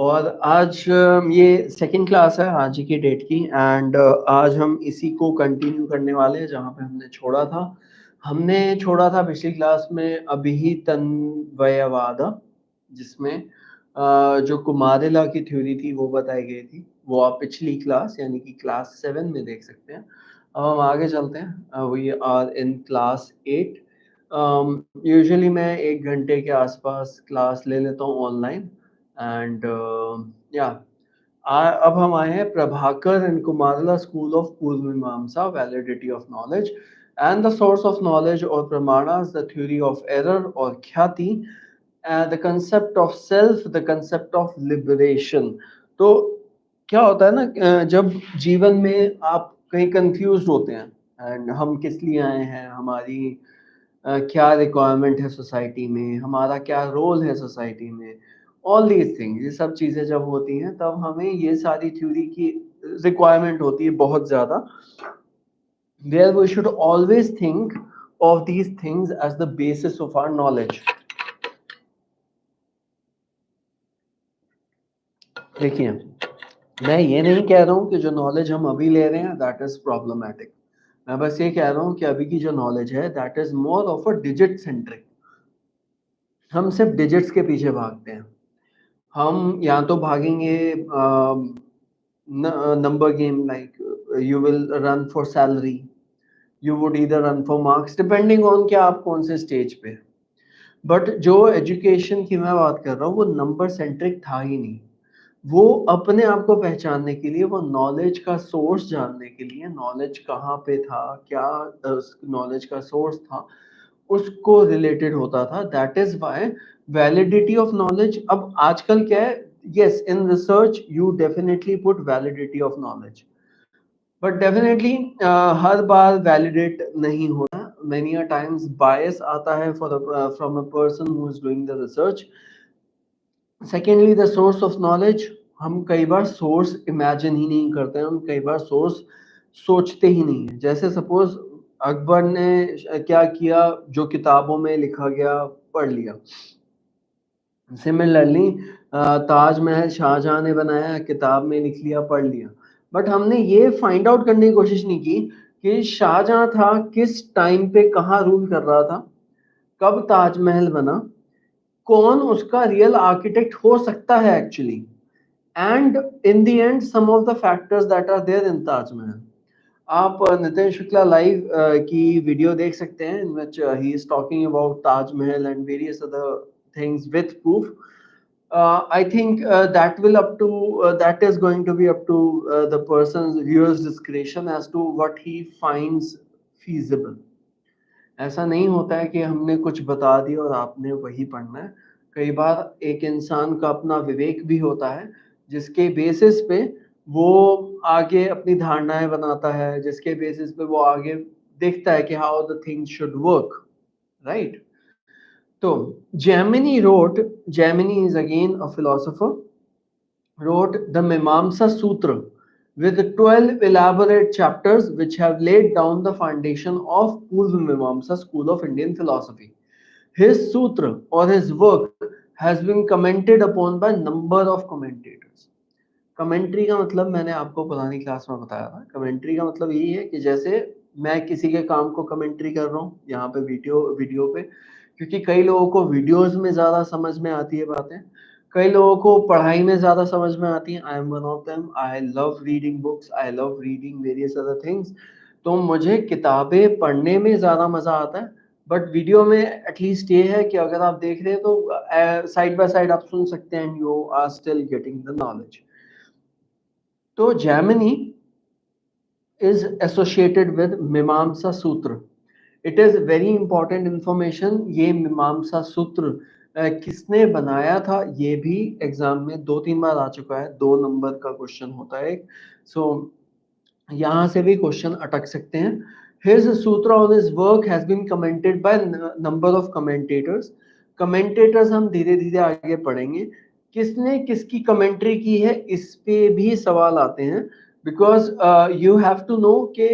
और आज ये सेकंड क्लास है आज की डेट की एंड आज हम इसी को कंटिन्यू करने वाले हैं जहाँ पे हमने छोड़ा था। हमने छोड़ा था पिछली क्लास में अभिहितन्वयवाद, जिसमें जो कुमारिला की थ्योरी थी वो बताई गई थी। वो आप पिछली क्लास यानी कि क्लास 7 में देख सकते हैं। अब हम आगे चलते हैं। We are in class 8। Usually मैं 1 घंटे के आसपास क्लास ले लेता हूँ ऑनलाइन एंड या अब हम आए हैं Prabhakar and कुमारला school of Purva मीमांसा, validity of knowledge and the source of knowledge और प्रमाणास, द थ्योरी ऑफ एरर और ख्याति, the concept of self, the concept of liberation. तो क्या होता है ना, जब जीवन में आप कहीं कंफ्यूज होते हैं एंड हम किस लिए आए हैं, हमारी क्या रिक्वायरमेंट है सोसाइटी में, हमारा क्या रोल है सोसाइटी में, ऑल दीज थिंग्स, ये सब चीज़ें जब होती हैं तब हमें ये सारी थ्योरी की रिक्वायरमेंट होती है बहुत ज़्यादा, where we should always think of these things as the basis of our knowledge. देखिए, मैं ये नहीं कह रहा हूँ कि जो नॉलेज हम अभी ले रहे हैं दैट इज प्रॉब्लमैटिक। मैं बस ये कह रहा हूँ कि अभी की जो नॉलेज है that is more of a digit centric. हम सिर्फ डिजिट्स के पीछे भागते हैं। हम या तो भागेंगे number game, like you will run for salary, you would either run for marks, depending on कि आप कौन से स्टेज पे। बट जो एजुकेशन की मैं बात कर रहा हूँ वो नंबर सेंट्रिक था ही नहीं। वो अपने आप को पहचानने के लिए, वो नॉलेज का सोर्स जानने के लिए, नॉलेज कहाँ पे था, क्या नॉलेज का सोर्स था, उसको रिलेटेड होता था। That is why validity of knowledge, अब आजकल क्या है, yes in research you definitely put validity of knowledge, but definitely her bar validate नहीं होता। मेनी अ टाइम्स बायस आता है for from a person who is doing the research. Secondly the source of knowledge, हम कई बार source imagine ही नहीं करते हैं, हम कई बार सोर्स सोचते ही नहीं है। जैसे सपोज अकबर ने क्या किया, जो किताबों में लिखा गया पढ़ लिया। सिमिलरली ताजमहल शाहजहां ने बनाया, किताब में लिख लिया पढ़ लिया, बट हमने ये फाइंड आउट करने की कोशिश नहीं की कि शाहजहां था किस टाइम पे कहाँ रूल कर रहा था, कब ताजमहल बना, कौन उसका रियल आर्किटेक्ट हो सकता है actually, and in the end some of the factors that are there in Taj Mahal. आप नितिन शुक्ला लाइव की वीडियो देख सकते हैं in which he is talking about Taj Mahal and various other things with proof. I think that is going to be up to the person's viewer's discretion as to what he finds feasible. ऐसा नहीं होता है कि हमने कुछ बता दिया और आपने वही पढ़ना है। कई बार एक इंसान का अपना विवेक भी होता है जिसके बेसिस पे वो आगे अपनी धारणाएं बनाता है, जिसके बेसिस पे वो आगे देखता है कि how the things should work, right. तो Gemini is again a philosopher, wrote the Mimamsa Sutra with 12 elaborate chapters which have laid down the foundation of Purva Mimamsa school of Indian philosophy. His sutra or his work has been commented upon by number of commentators. Commentary का मतलब मैंने आपको पुरानी class में बताया था। Commentary का मतलब यही है कि जैसे मैं किसी के काम को कमेंट्री कर रहा हूँ यहाँ पे वीडियो पे, क्योंकि कई लोगों को वीडियोस में ज़्यादा समझ में आती है बातें, कई लोगों को पढ़ाई में ज़्यादा समझ में आती हैं। I am one of them. I love reading books, I love reading various other things. तो मुझे किताबें पढ़ने में ज़्यादा मज़ा आता है, बट वीडियो में एटलीस्ट ये है कि अगर आप देख रहे हैं तो साइड बाय साइड आप सुन सकते हैं, you are still getting the knowledge. तो Gemini is associated with Mimamsa Sutra. It is very important information. ये मीमांसा सूत्र किसने बनाया था ये भी एग्जाम में 2-3 बार आ चुका है। 2 नंबर का क्वेश्चन होता है। सो यहाँ से भी क्वेश्चन अटक सकते हैं। His sutra on his work has been commented by number of commentators. Commentators हम धीरे धीरे आगे पढ़ेंगे। किसने किसकी कमेंट्री की है इस पे भी सवाल आते हैं, because you have to know कि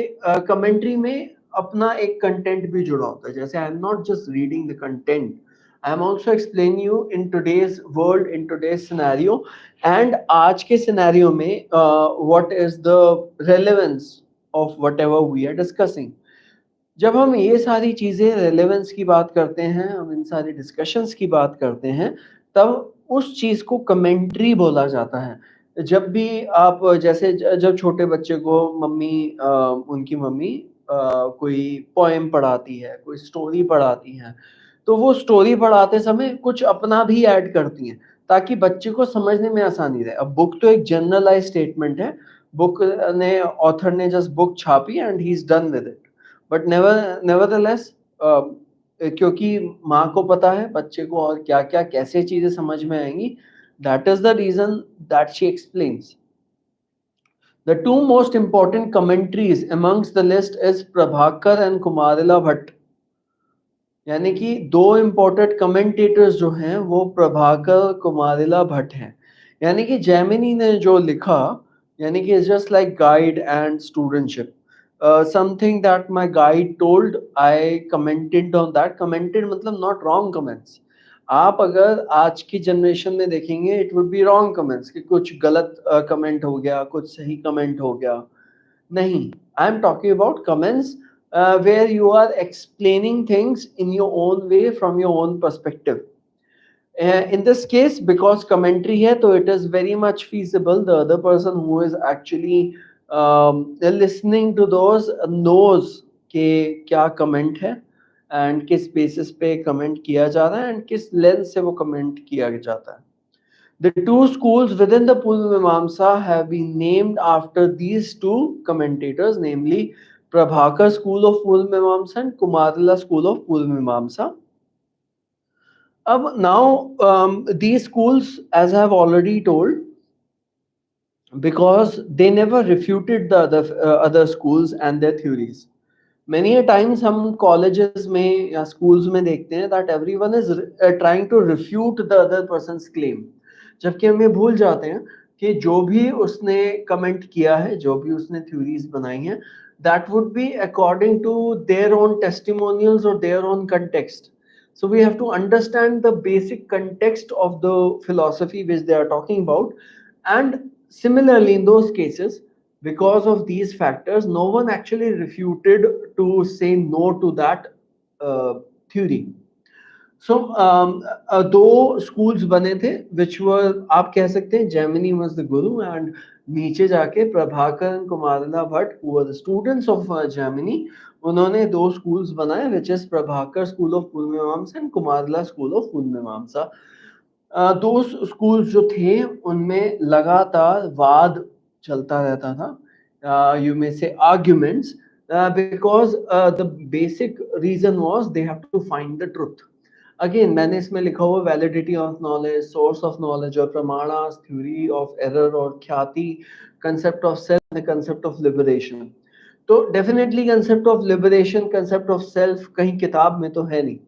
कमेंट्री में अपना एक कंटेंट भी जुड़ा होता है। जैसे I am not just reading the content, I am also explaining you in today's world, in today's scenario, and आज के scenario में what is the relevance of whatever we are discussing. जब हम ये सारी चीज़ें रेलेवेंस की बात करते हैं, हम इन सारी डिस्कशंस की बात करते हैं, तब उस चीज़ को कमेंट्री बोला जाता है। जब भी आप जैसे जब छोटे बच्चे को उनकी मम्मी कोई पोएम पढ़ाती है, कोई स्टोरी पढ़ाती हैं, तो वो स्टोरी पढ़ाते समय कुछ अपना भी ऐड करती हैं ताकि बच्चे को समझने में आसानी रहे। अब बुक तो एक जनरलाइज स्टेटमेंट है, बुक ने ऑथर ने जस्ट बुक छापी and he is done with it, but nevertheless क्योंकि माँ को पता है बच्चे को और क्या क्या कैसे चीजें समझ में आएंगी, that is the reason that she explains. The two most important commentaries amongst the list is Prabhakar and Kumarila Bhatt. यानी कि दो इम्पोर्टेंट कमेंटेटर्स जो हैं वो प्रभाकर कुमारिला भट्ट हैं. यानी कि जैमिनी ने जो लिखा, यानी कि it's just like guide and studentship. Something that my guide told, I commented on that. Commented मतलब नॉट रॉन्ग कमेंट्स. आप अगर आज की जनरेशन में देखेंगे it would be wrong comments कि कुछ गलत कमेंट हो गया, कुछ सही कमेंट हो गया. नहीं, I am talking about comments where you are explaining things in your own way from your own perspective. In this case, because commentary hai, so it is very much feasible the other person who is actually listening to those knows कि क्या comment है and किस basis पे comment किया जा रहा है and किस lens से वो comment किया जाता है. The two schools within the Purva Mimamsa have been named after these two commentators, namely Prabhakar School of Purva Mimamsa and Kumarila School of Purva Mimamsa. Now, these schools, as I have already told, because they never refuted the other schools and their theories. Many a times हम colleges में या schools में देखते हैं that everyone is trying to refute the other person's claim. जबकि हम ये भूल जाते हैं कि जो भी उसने कमेंट किया है, जो भी उसने थ्योरीज बनाई हैं, that would be according to their own testimonials or their own context. So we have to understand the basic context of the philosophy which they are talking about. And similarly, in those cases, because of these factors, no one actually refuted to say no to that theory. So दो schools बने थे which were, आप कह सकते हैं Gemini was the guru and नीचे जाके Prabhakar and कुमारिला Bhatt who were the students of Gemini, उन्होंने दो schools बनाए which is Prabhakar School of Purva Mimamsa and कुमारिला School of Purva Mimamsa. दो schools जो थे उनमें लगातार वाद चलता रहता था. You may say arguments, because the basic reason was they have to find the truth. Again मैंने इसमें लिखा हुआ validity of knowledge, source of knowledge और प्रमाणास, थ्योरी ऑफ एरर और ख्याति, concept of self, concept of liberation. तो definitely concept of liberation, concept of self कहीं किताब में तो है नहीं.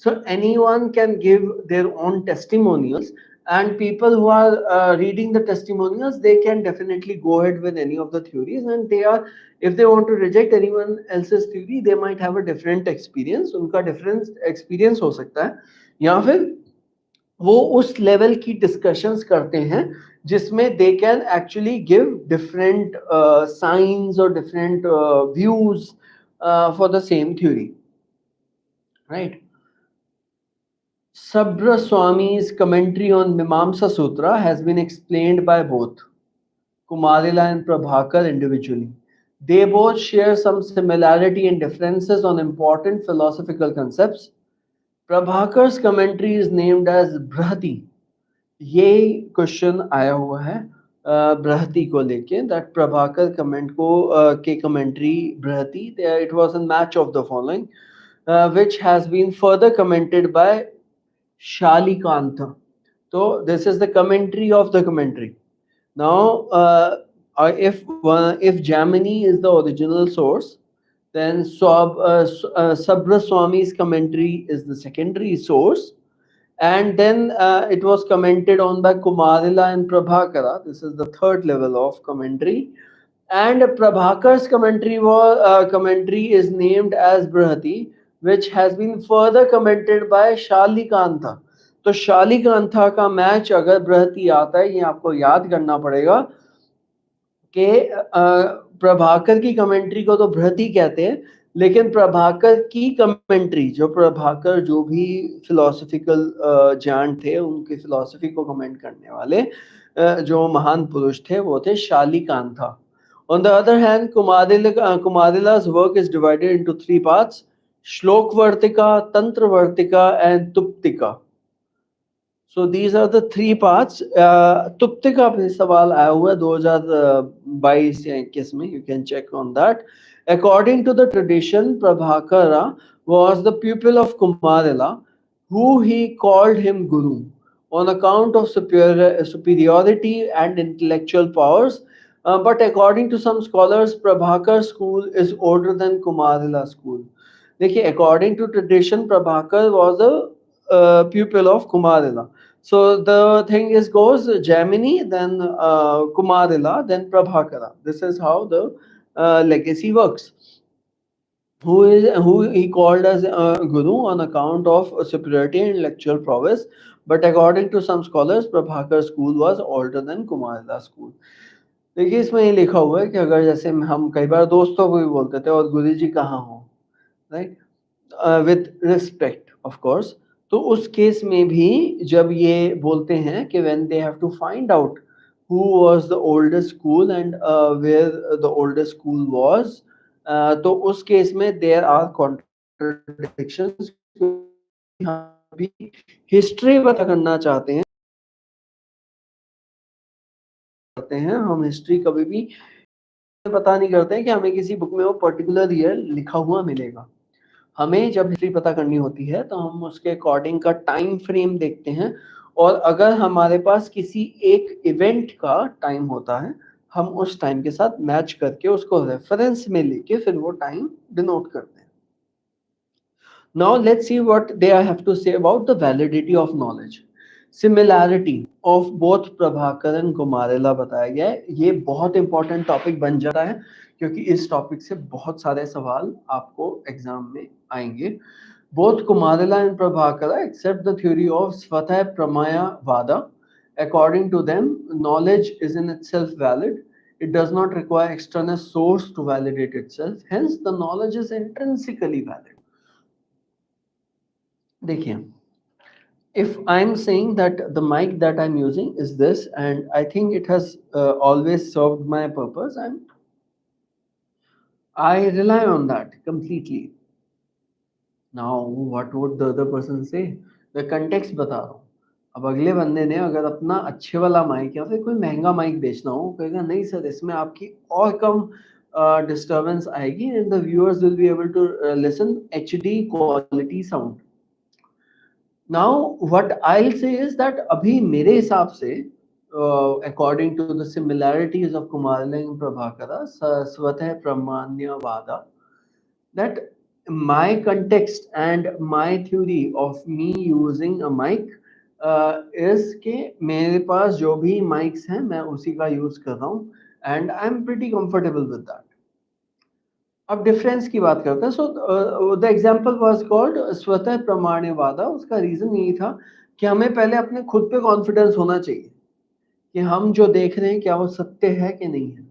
So anyone can give their own testimonials and people who are reading the testimonials, they can definitely go ahead with any of the theories, and they are, if they want to reject anyone else's theory, they might have a different experience. उनका different experience हो सकता है, या फिर वो उस level की discussions करते हैं जिसमें they can actually give different signs or different views for the same theory, right? Sabra Swami's commentary on Mimamsa Sutra has been explained by both Kumarila and Prabhakar individually. They both share some similarity and differences on important philosophical concepts. Prabhakar's commentary is named as Brahati. ये question आया हुआ है बृहति को लेके, that Prabhakar comment को के commentary Brihati, it was a match of the following, which has been further commented by Shalikanta. So this is the commentary of the commentary. Now, if Gemini is the original source, then Sabra Swami's commentary is the secondary source, and then it was commented on by Kumarila and Prabhakara. This is the third level of commentary, and Prabhakar's commentary is named as Brihati, which has been further commented by शालिकांता। तो शालिकांता का match अगर बृहति आता है, ये आपको याद करना पड़ेगा कि प्रभाकर की कमेंट्री को तो बृहति कहते हैं, लेकिन प्रभाकर की कमेंट्री, जो प्रभाकर जो भी फिलोसफिकल जान थे, उनकी फिलोसफी को कमेंट करने वाले जो महान पुरुष थे वो थे शालिकांता। On the other hand, Kumarila's work is divided into three parts: Shlokvartika, Tantravartika, and Tuptika. So these are the three parts. Tuptika पे सवाल आया हुआ है 2022 या 21 में, you can check on that. According to the tradition, Prabhakara was the pupil of Kumarila, who he called him Guru on account of superiority and intellectual powers. But according to some scholars, Prabhakar school is older than Kumarila school. देखिए, according to tradition, Prabhakar was a pupil of Kumarila. So the thing is goes Jaimini, then Kumarila, then Prabhakara. This is how the legacy works. Who he called as Guru on account of superiority and intellectual prowess, but according to some scholars, Prabhakar school was older than Kumarila school. देखिए, इसमें ये लिखा हुआ है कि अगर जैसे हम कई बार दोस्तों को भी बोलते थे और गुरु जी कहाँ हो, right, with respect of course, तो उस केस में भी जब ये बोलते हैं कि when they have to find out who was the oldest school and where the oldest school was, तो उस केस में देयर आर कॉन्ट्रडिक्शंस। भी हिस्ट्री पता करना चाहते हैं हम हिस्ट्री कभी भी पता नहीं करते हैं कि हमें किसी बुक में वो पर्टिकुलर ईयर लिखा हुआ मिलेगा। हमें जब हिस्ट्री पता करनी होती है तो हम उसके अकॉर्डिंग का टाइम फ्रेम देखते हैं, और अगर हमारे पास किसी एक इवेंट का टाइम होता है, हम उस टाइम के साथ मैच करके उसको रेफरेंस में लेके फिर वो टाइम डिनोट करते हैं। Now let's see what they have to say about the validity of knowledge. Similarity of both Prabhakar and कुमारिला बताया गया है। ये बहुत इंपॉर्टेंट टॉपिक बन जाता है क्योंकि इस टॉपिक से बहुत सारे सवाल आपको एग्जाम में आएंगे। Both Kumarila and Prabhakara accept the theory of Svatha Pramaya Vada. According to them, knowledge is in itself valid. It does not require external source to validate itself. Hence, the knowledge is intrinsically valid. देखिए, if I'm saying that the mic that I'm using is this and I think it has always served my purpose, and I rely on that completely. Now what would the other person say? The context बता रहा हूँ। अब अगले बंदे ने अगर अपना अच्छे वाला माइक या फिर कोई महंगा माइक बेचना हो, कहेगा नहीं सर इसमें आपकी और कम डिस्टर्बेंस आएगी and the viewers will be able to listen HD quality sound. Now what I'll say is that अभी मेरे हिसाब से according to the similarities of Kumarila and Prabhakara, Svatah Pramanyavada, that my context and my theory of me using a mic is कि मेरे पास जो भी mics हैं मैं उसी का use कर रहा हूँ and I'm pretty comfortable with that. अब डिफरेंस की बात करते हैं। So the example was called स्वतः प्रमाण्यवादा। उसका रीजन यही था कि हमें पहले अपने खुद पे कॉन्फिडेंस होना चाहिए कि हम जो देख रहे हैं क्या वो सत्य है कि नहीं है।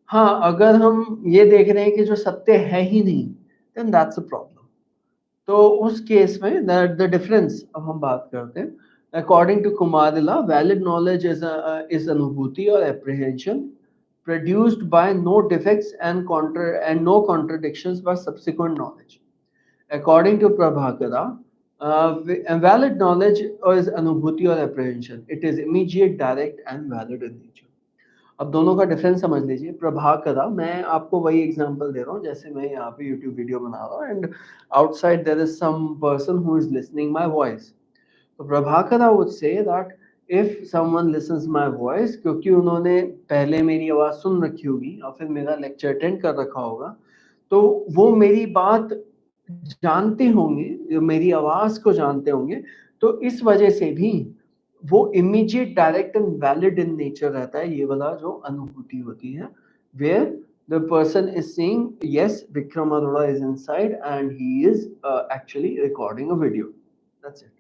हाँ, अगर हम ये देख रहे हैं कि जो सत्य है ही नहीं, देन दैट्स अ प्रॉब्लम। तो उस केस में द डिफरेंस अब हम बात करते हैं। According to Kumarila, valid knowledge is अनुभूति और apprehension produced by no defects and no contradictions by subsequent knowledge. According to Prabhakara, valid knowledge is anubhuti or apprehension. It is immediate, direct and valid in nature. अब दोनों का difference समझ लीजिए। प्रभाकरा, मैं आपको वही एग्जांपल दे रहा हूँ जैसे मैं यहाँ पे यूट्यूब वीडियो बना रहा हूँ and outside there is some person who is listening my voice. तो Prabhakara would say that if someone listens my voice, क्योंकि उन्होंने पहले मेरी आवाज सुन रखी होगी और फिर मेरा लेक्चर अटेंड कर रखा होगा, तो वो मेरी बात जानते होंगे, मेरी आवाज को जानते होंगे, तो इस वजह से भी वो immediate, direct and valid in nature रहता है, ये वाला जो अनुभूति होती है, where The person is saying yes, Vikram Arora is inside and he is actually recording a video. That's it.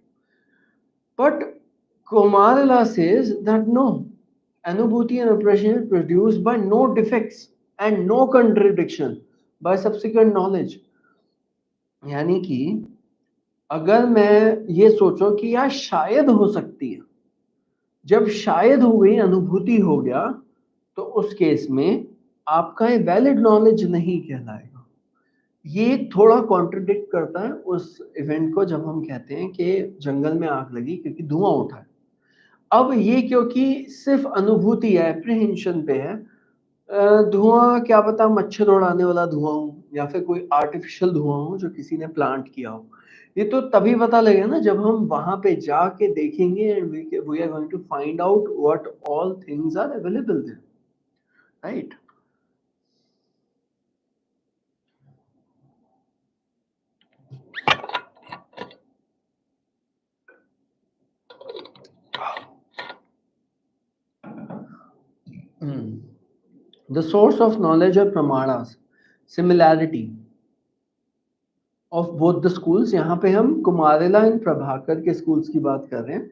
But Komarala says that no, Anubhuti and appreciation is produced by no defects and no contradiction by subsequent knowledge. यानी कि अगर मैं ये सोचूं कि यार शायद हो सकती है, जब शायद हो गई, अनुभूति हो गया, तो उस केस में आपका ये वैलिड नॉलेज नहीं कहलाएगा। ये थोड़ा कॉन्ट्रडिक्ट करता है उस इवेंट को जब हम कहते हैं कि जंगल में आग लगी क्योंकि धुआं उठा है। अब ये क्योंकि सिर्फ अनुभूति है, एप्रीहेंशन पे है, धुआं क्या पता मच्छर उड़ाने वाला धुआं हो या फिर कोई आर्टिफिशियल धुआं हो जो किसी ने प्लांट किया हो, ये तो तभी पता लगेगा ना जब हम वहां पे जाके देखेंगे and we are going to find out what all things are available there, right? The source of knowledge or pramanas, similarity of both the schools. यहाँ पे हम कुमारेला एंड प्रभाकर के स्कूल्स की बात कर रहे हैं,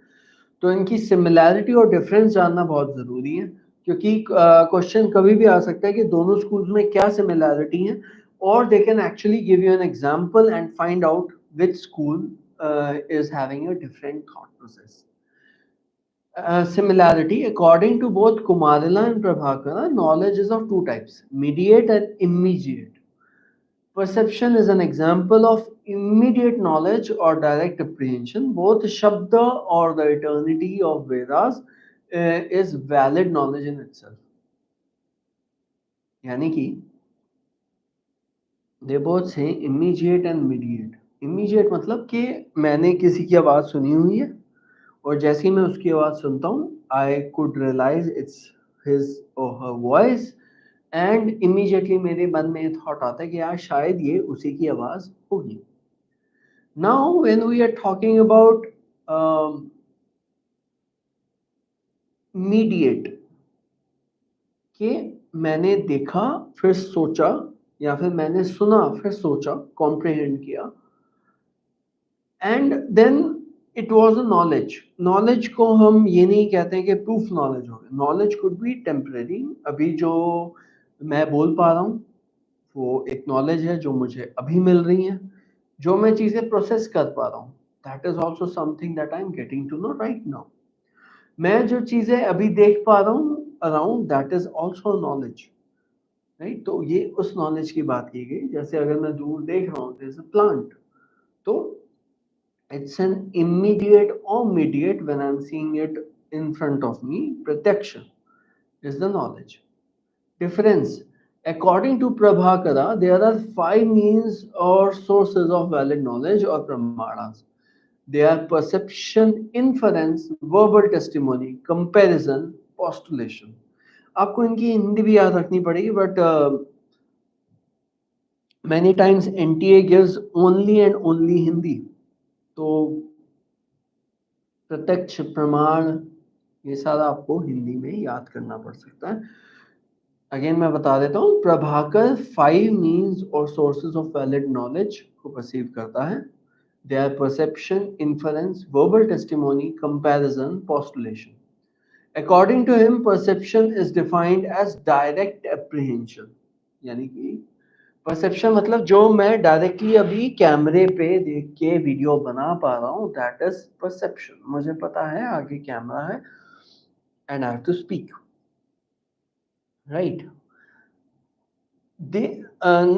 तो इनकी सिमिलैरिटी और डिफरेंस जानना बहुत जरूरी है, क्योंकि क्वेश्चन कभी भी आ सकता है कि दोनों स्कूल्स में क्या सिमिलैरिटी है, और they can actually give you an example and find out which school is having a different thought process. Similarity, according to both Kumarila and Prabhakara, knowledge is of two types: mediate and immediate. Perception is an example of immediate knowledge or direct apprehension. Both Shabda or the eternity of Vedas is valid knowledge in itself. यानी कि they both say immediate and mediate. Immediate मतलब कि मैंने किसी की आवाज़ सुनी हुई है और जैसे ही मैं उसकी आवाज़ सुनता हूँ, I could realize it's his or her voice, and immediately मेरे मन में ये thought आता है कि यार शायद ये उसी की आवाज़ होगी. Now when we are talking about mediate, कि मैंने देखा फिर सोचा या फिर मैंने सुना फिर सोचा, comprehend किया, and then it was a knowledge. Knowledge को हम ये नहीं कहते हैं कि proof knowledge हो गया. Knowledge could be temporary. अभी जो मैं बोल पा रहा हूँ वो एक knowledge है जो मुझे अभी मिल रही है, जो मैं चीजें प्रोसेस कर पा रहा हूँ, that is also something that I am getting to know right now. मैं जो चीजें अभी देख पा रहा हूँ around, that is also knowledge, right? तो ये उस knowledge की बात की गई. जैसे अगर मैं दूर देख रहा हूँ, there is a plant, तो it's an immediate or mediate when I'm seeing it in front of me. Pratyaksha is the knowledge. Difference. According to Prabhakara, there are 5 means or sources of valid knowledge or pramanas. They are perception, inference, verbal testimony, comparison, postulation. आपको इनकी हिंदी भी याद रखनी पड़ेगी, but many times NTA gives only and only Hindi. तो प्रत्यक्ष, प्रमाण, ये सारा आपको हिंदी में याद करना पड़ सकता है. अगेन मैं बता देता हूँ, प्रभाकर 5 मीन्स और सोर्सेज ऑफ वैलिड नॉलेज को परसीव करता है. They are perception, inference, verbal testimony, comparison, postulation. According to him, perception is defined as direct apprehension. यानी कि परसेप्शन मतलब जो मैं डायरेक्टली अभी कैमरे पे देख के वीडियो बना पा रहा हूँ, दैट इज परसेप्शन. मुझे पता है आगे कैमरा है and I have to speak, right?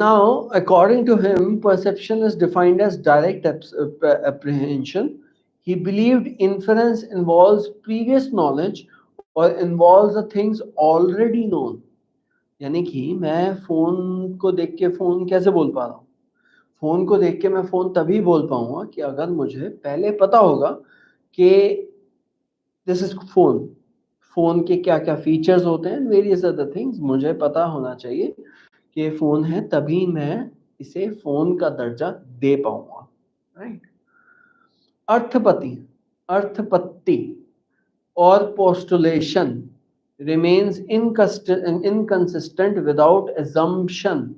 Now, according to him, perception is defined as direct apprehension. He believed inference involves previous knowledge or involves the things already known. यानी कि मैं phone को देख के फोन कैसे बोल पा रहा हूँ? फोन को देख के मैं फोन तभी बोल पाऊंगा कि अगर मुझे पहले पता होगा कि दिस इज फोन, फोन के क्या क्या फीचर्स होते हैं, वेरियस अदर थिंग्स मुझे पता होना चाहिए कि फोन है, तभी मैं इसे फोन का दर्जा दे पाऊंगा, राइट? अर्थपति, अर्थपत्ति और पोस्टुलेशन remains inconsistent without assumption.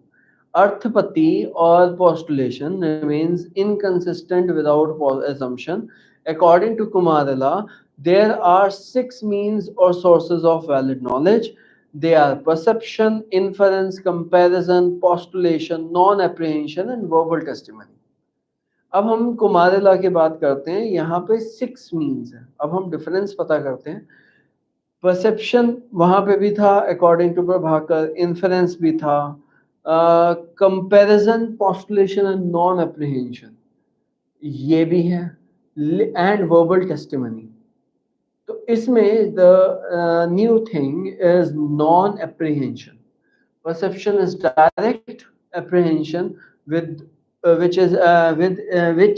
Arthapati or postulation remains inconsistent without assumption. According to Kumarila, there are six means or sources of valid knowledge. They are perception, inference, comparison, postulation, non-apprehension and verbal testimony. अब हम कुमारिला की बात करते हैं, यहाँ पे six means है. अब हम डिफरेंस पता करते हैं. परसेप्शन वहां पे भी था अकॉर्डिंग टू प्रभाकर, इन्फरेंस भी था, कंपैरिजन, पोस्टुलेशन एंड नॉन एप्रीहेंशन ये भी है, एंड वर्बल टेस्टिमनी. तो इसमें the new thing is non apprehension. Perception is direct apprehension with which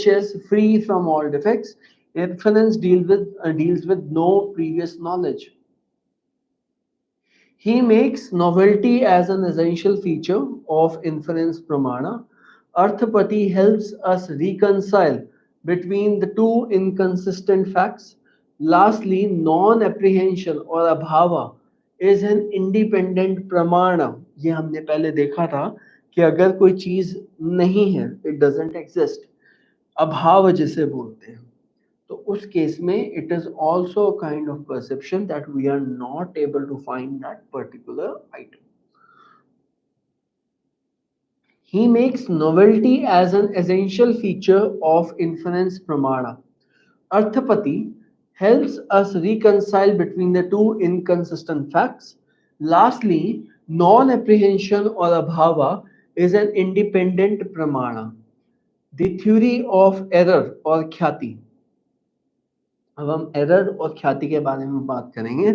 is free from all defects. Inference deals with no previous knowledge. He makes novelty as an essential feature of inference pramana. Arthapati helps us reconcile between the two inconsistent facts. Lastly, non-apprehension or abhava is an independent pramana. ये हमने पहले देखा था कि अगर कोई चीज नहीं है, it doesn't exist, अभाव जिसे बोलते हैं, तो उस केस में it is also a kind of perception that we are not able to find that particular item. He makes novelty as an essential feature of inference pramana. Arthapati helps us reconcile between the two inconsistent facts. Lastly, non-apprehension or abhava is an independent pramana. The theory of error or khyati. अब हम error और ख्याति के बारे में बात करेंगे.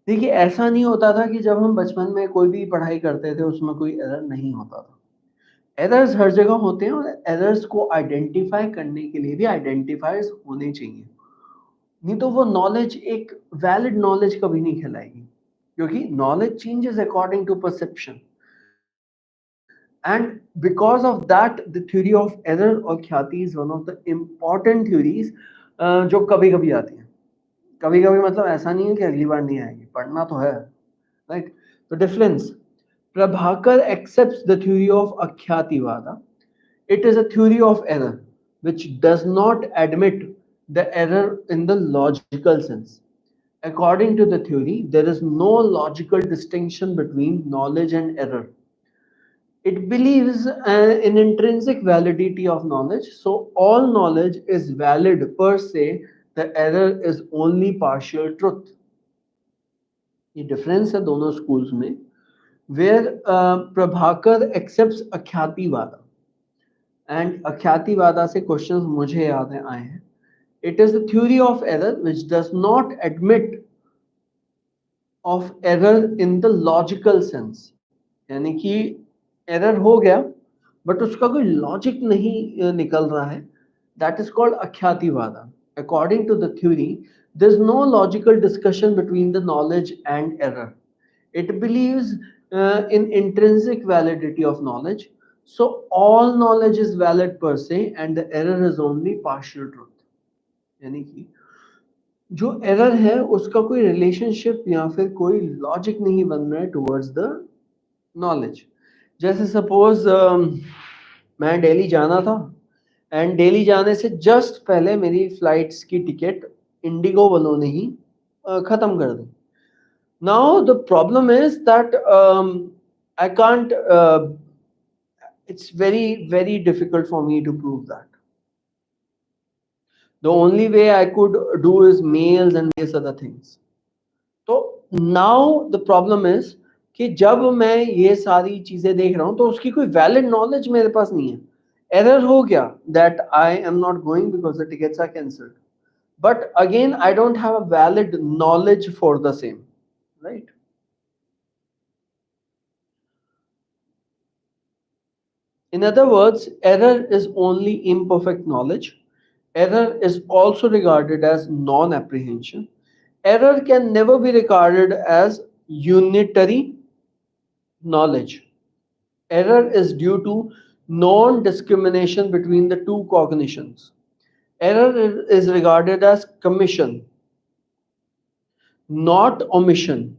देखिए, ऐसा नहीं होता था कि जब हम बचपन में कोई भी पढ़ाई करते थे उसमें कोई एरर नहीं होता था. एरर्स हर जगह होते हैं और एरर्स को आइडेंटिफाई करने के लिए भी आइडेंटिफायर्स होने चाहिए, नहीं तो वो नॉलेज एक वैलिड नॉलेज कभी नहीं कहलाएगी, क्योंकि knowledge changes according to perception. And because of that the theory of error और ख्याति is one of the important theories जो कभी कभी आती है. कभी कभी मतलब ऐसा नहीं है कि अगली बार नहीं आएगी, पढ़ना तो है, राइट. तो difference, Prabhakar accepts the theory of Akhyati-vada. It is a theory of error which does not admit the error in the logical sense. According to the theory, there is no logical distinction between knowledge and error. It believes in intrinsic validity of knowledge, so all knowledge is valid per se, the error is only partial truth. ये difference है दोनों schools में, where Prabhakar accepts Akhyati-vada. And Akhyati-vada से questions मुझे याद आए हैं. It is the theory of error which does not admit of error in the logical sense. यानी कि error हो गया but उसका कोई logic नहीं निकल रहा है. That is called Akhyati-vada. According to the theory, there is no logical discussion between the knowledge and error. It believes in intrinsic validity of knowledge, so all knowledge is valid per se and the error is only partial truth. यानी कि जो error है उसका कोई relationship या फिर कोई logic नहीं बन रहा है टुवर्ड्स द नॉलेज. जैसे सपोज मैं दिल्ली जाना था एंड दिल्ली जाने से जस्ट पहले मेरी फ्लाइट्स की टिकट इंडिगो वालों ने ही खत्म कर दी. Now the problem is that I can't. It's very difficult for me to prove that. The only way I could do is mails and these other things. So now the problem is कि जब मैं ये सारी चीजें देख रहा हूँ तो उसकी कोई valid knowledge मेरे पास नहीं है. Error हो गया that I am not going because the tickets are cancelled. But again I don't have a valid knowledge for the same. Right? In other words, error is only imperfect knowledge. Error is also regarded as non-apprehension. Error can never be regarded as unitary knowledge. Error is due to non-discrimination between the two cognitions. Error is regarded as commission, not omission.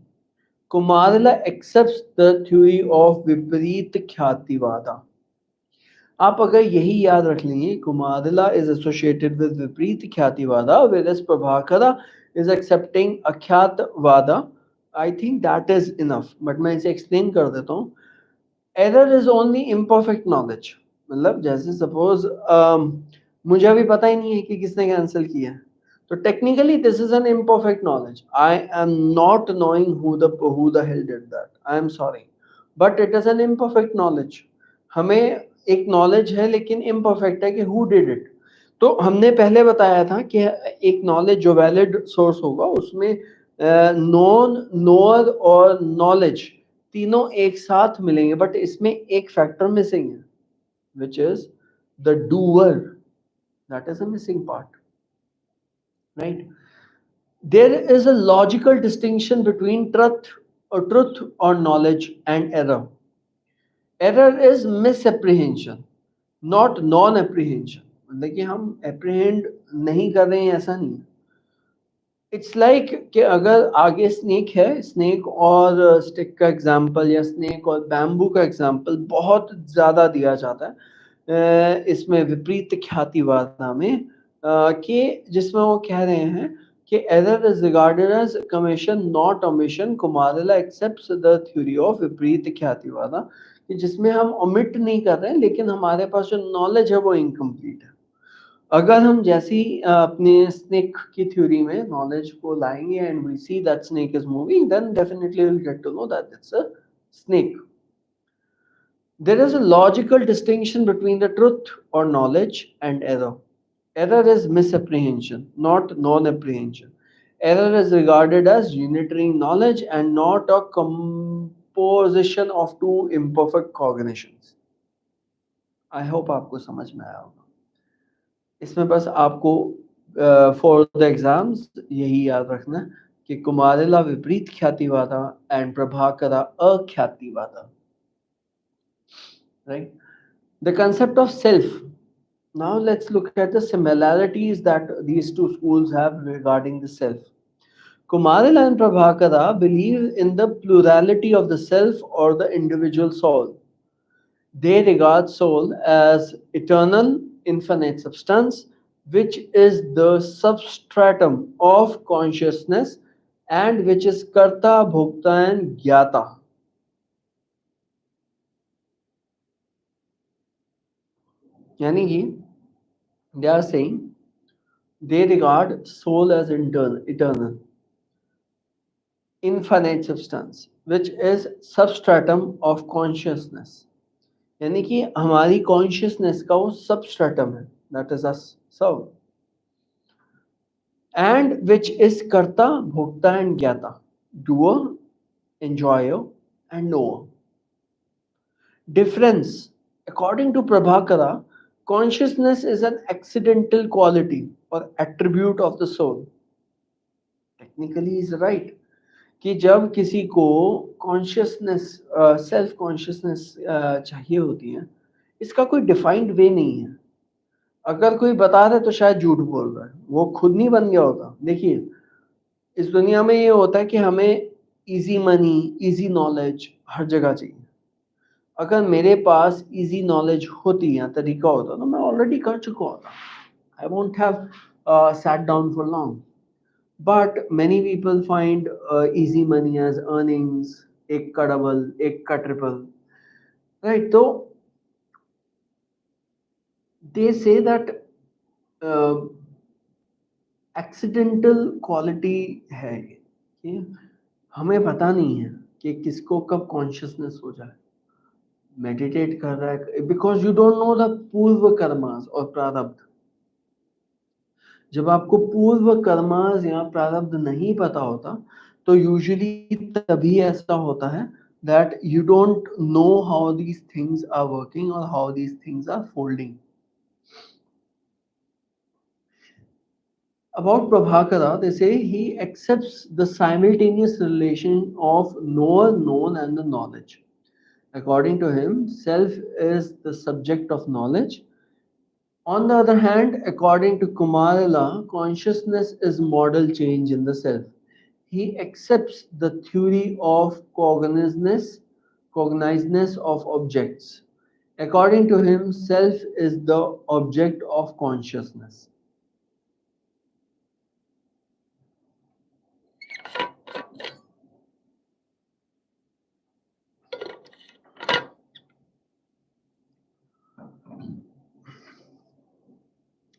Kumarila accepts the theory of विपरीत ख्यातिवादा. आप अगर यही याद रख लेंगे, कुमारिला is associated with विपरीत ख्यातिवादा, whereas Prabhakara is accepting अख्यातवादा. I think that is enough. But मैं इसे explain कर देता हूँ. Error is only imperfect knowledge. मतलब जैसे सपोज मुझे अभी पता ही नहीं है कि किसने कैंसिल किया है, तो technically this is an imperfect knowledge. I am not knowing who the hell did that. I am sorry, but it is an imperfect knowledge. हमें एक नॉलेज है लेकिन इम्परफेक्ट है कि हु डिड इट. तो हमने पहले बताया था कि एक नॉलेज जो वैलिड सोर्स होगा उसमें नॉन नोअर और नॉलेज तीनों एक साथ मिलेंगे, बट इसमें एक फैक्टर मिसिंग है, which is the doer. That is a missing part, right. There is a logical distinction between truth और knowledge and error. Error is misapprehension, not non apprehension. मतलब कि हम एप्रीहेंड नहीं कर रहे हैं ऐसा नहीं. इट्स लाइक कि अगर आगे स्नेक है, स्नेक और स्टिक का एग्जाम्पल या स्नेक और बैम्बू का एग्जाम्पल बहुत ज़्यादा दिया जाता है इसमें विपरीत ख्यातिवादा में, कि जिसमें वो कह रहे हैं कि error is regarded as commission not omission. Kumarila accepts the theory of विपरीत ख्यातिवादा, कि जिसमें हम ओमिट नहीं कर रहे हैं लेकिन हमारे पास जो नॉलेज है वो इनकम्प्लीट है. अगर हम जैसी अपने स्नेक की थ्योरी में नॉलेज को लाएंगे and we see that snake is moving, then definitely will get to know that it's a snake. There is a logical distinction between the truth or knowledge and error. Error is misapprehension, not non-apprehension. Error is regarded as unitary knowledge and not a composition of two imperfect cognitions. I hope आपको समझ में आया होगा. इसमें बस आपको for the exams यही याद रखना कि कुमारिला विपरीत ख्यातिवादा एंड प्रभाकरा अख्यातिवादा, right. The concept of self. Now let's look at the similarities that these two schools have regarding the self. Kumarila and Prabhakara believe in the plurality of the self or the individual soul. They regard soul as eternal, infinite substance, which is the substratum of consciousness and which is karta, bhokta and gyata. यानी कि they are saying they regard soul as eternal, infinite substance, which is substratum of consciousness. यानी कि हमारी consciousness का वो substratum है, that is us. So and which is कर्ता, भोक्ता एंड ज्ञाता, doer, enjoyer and knower. Difference. According to Prabhakara, consciousness is an accidental quality और attribute of the soul. Technically is right कि जब किसी को कॉन्शियसनेस, सेल्फ कॉन्शियसनेस चाहिए होती है, इसका कोई डिफाइंड वे नहीं है. अगर कोई बता रहा है तो शायद झूठ बोल रहा है, वो खुद नहीं बन गया होता. देखिए, इस दुनिया में ये होता है कि हमें इजी मनी, इजी नॉलेज हर जगह चाहिए. अगर मेरे पास इजी नॉलेज होती या तरीका होता तो मैं ऑलरेडी कर चुका होता. I won't have sat down for long. But many people find easy money as earnings, एक का डबल, एक का ट्रिपल, right? तो they say that accidental quality है कि हमें पता नहीं है कि किसको कब कॉन्शियसनेस हो जाए. मेडिटेट कर रहा है because you don't know the पूर्व कर्मास और प्रारब्ध. जब आपको पूर्व कर्मास या प्रारब्ध नहीं पता होता तो यूजुअली तभी ऐसा होता है that you don't know how these things are working or how these things are folding. About Prabhakara, they say he accepts the simultaneous relation of knower, known and the knowledge. According to him, self is the subject of knowledge. On the other hand, according to Kumarila, consciousness is model change in the self. He accepts the theory of cognizedness of objects. According to him, self is the object of consciousness.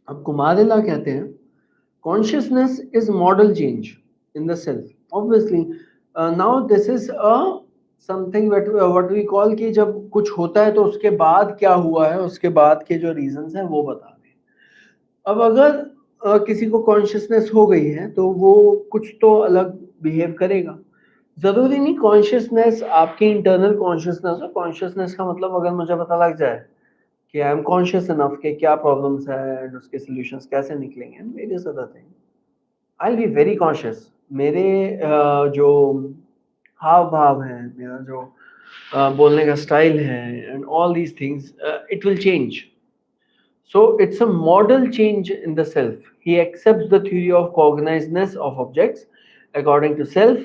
अब कुमारिला कहते हैं consciousness is model change in the self obviously. Now this is a something what we call कि जब कुछ होता है तो उसके बाद क्या हुआ है, उसके बाद के जो रीजंस हैं वो बता रहे हैं. अब अगर किसी को कॉन्शियसनेस हो गई है तो वो कुछ तो अलग बिहेव करेगा. जरूरी नहीं कॉन्शियसनेस आपकी इंटरनल कॉन्शियसनेस हो. कॉन्शियसनेस का मतलब अगर मुझे पता लग जाए कि आई एम कॉन्शियस इनफ के क्या प्रॉब्लम्स है एंड उसके सॉल्यूशंस कैसे निकलेंगे, मेरे other thing I will be very conscious. मेरे जो हाव भाव है, मेरा जो बोलने का स्टाइल है and all these things it will change. So it's a model change in the self. He accepts the theory of cognizedness of objects. According to self,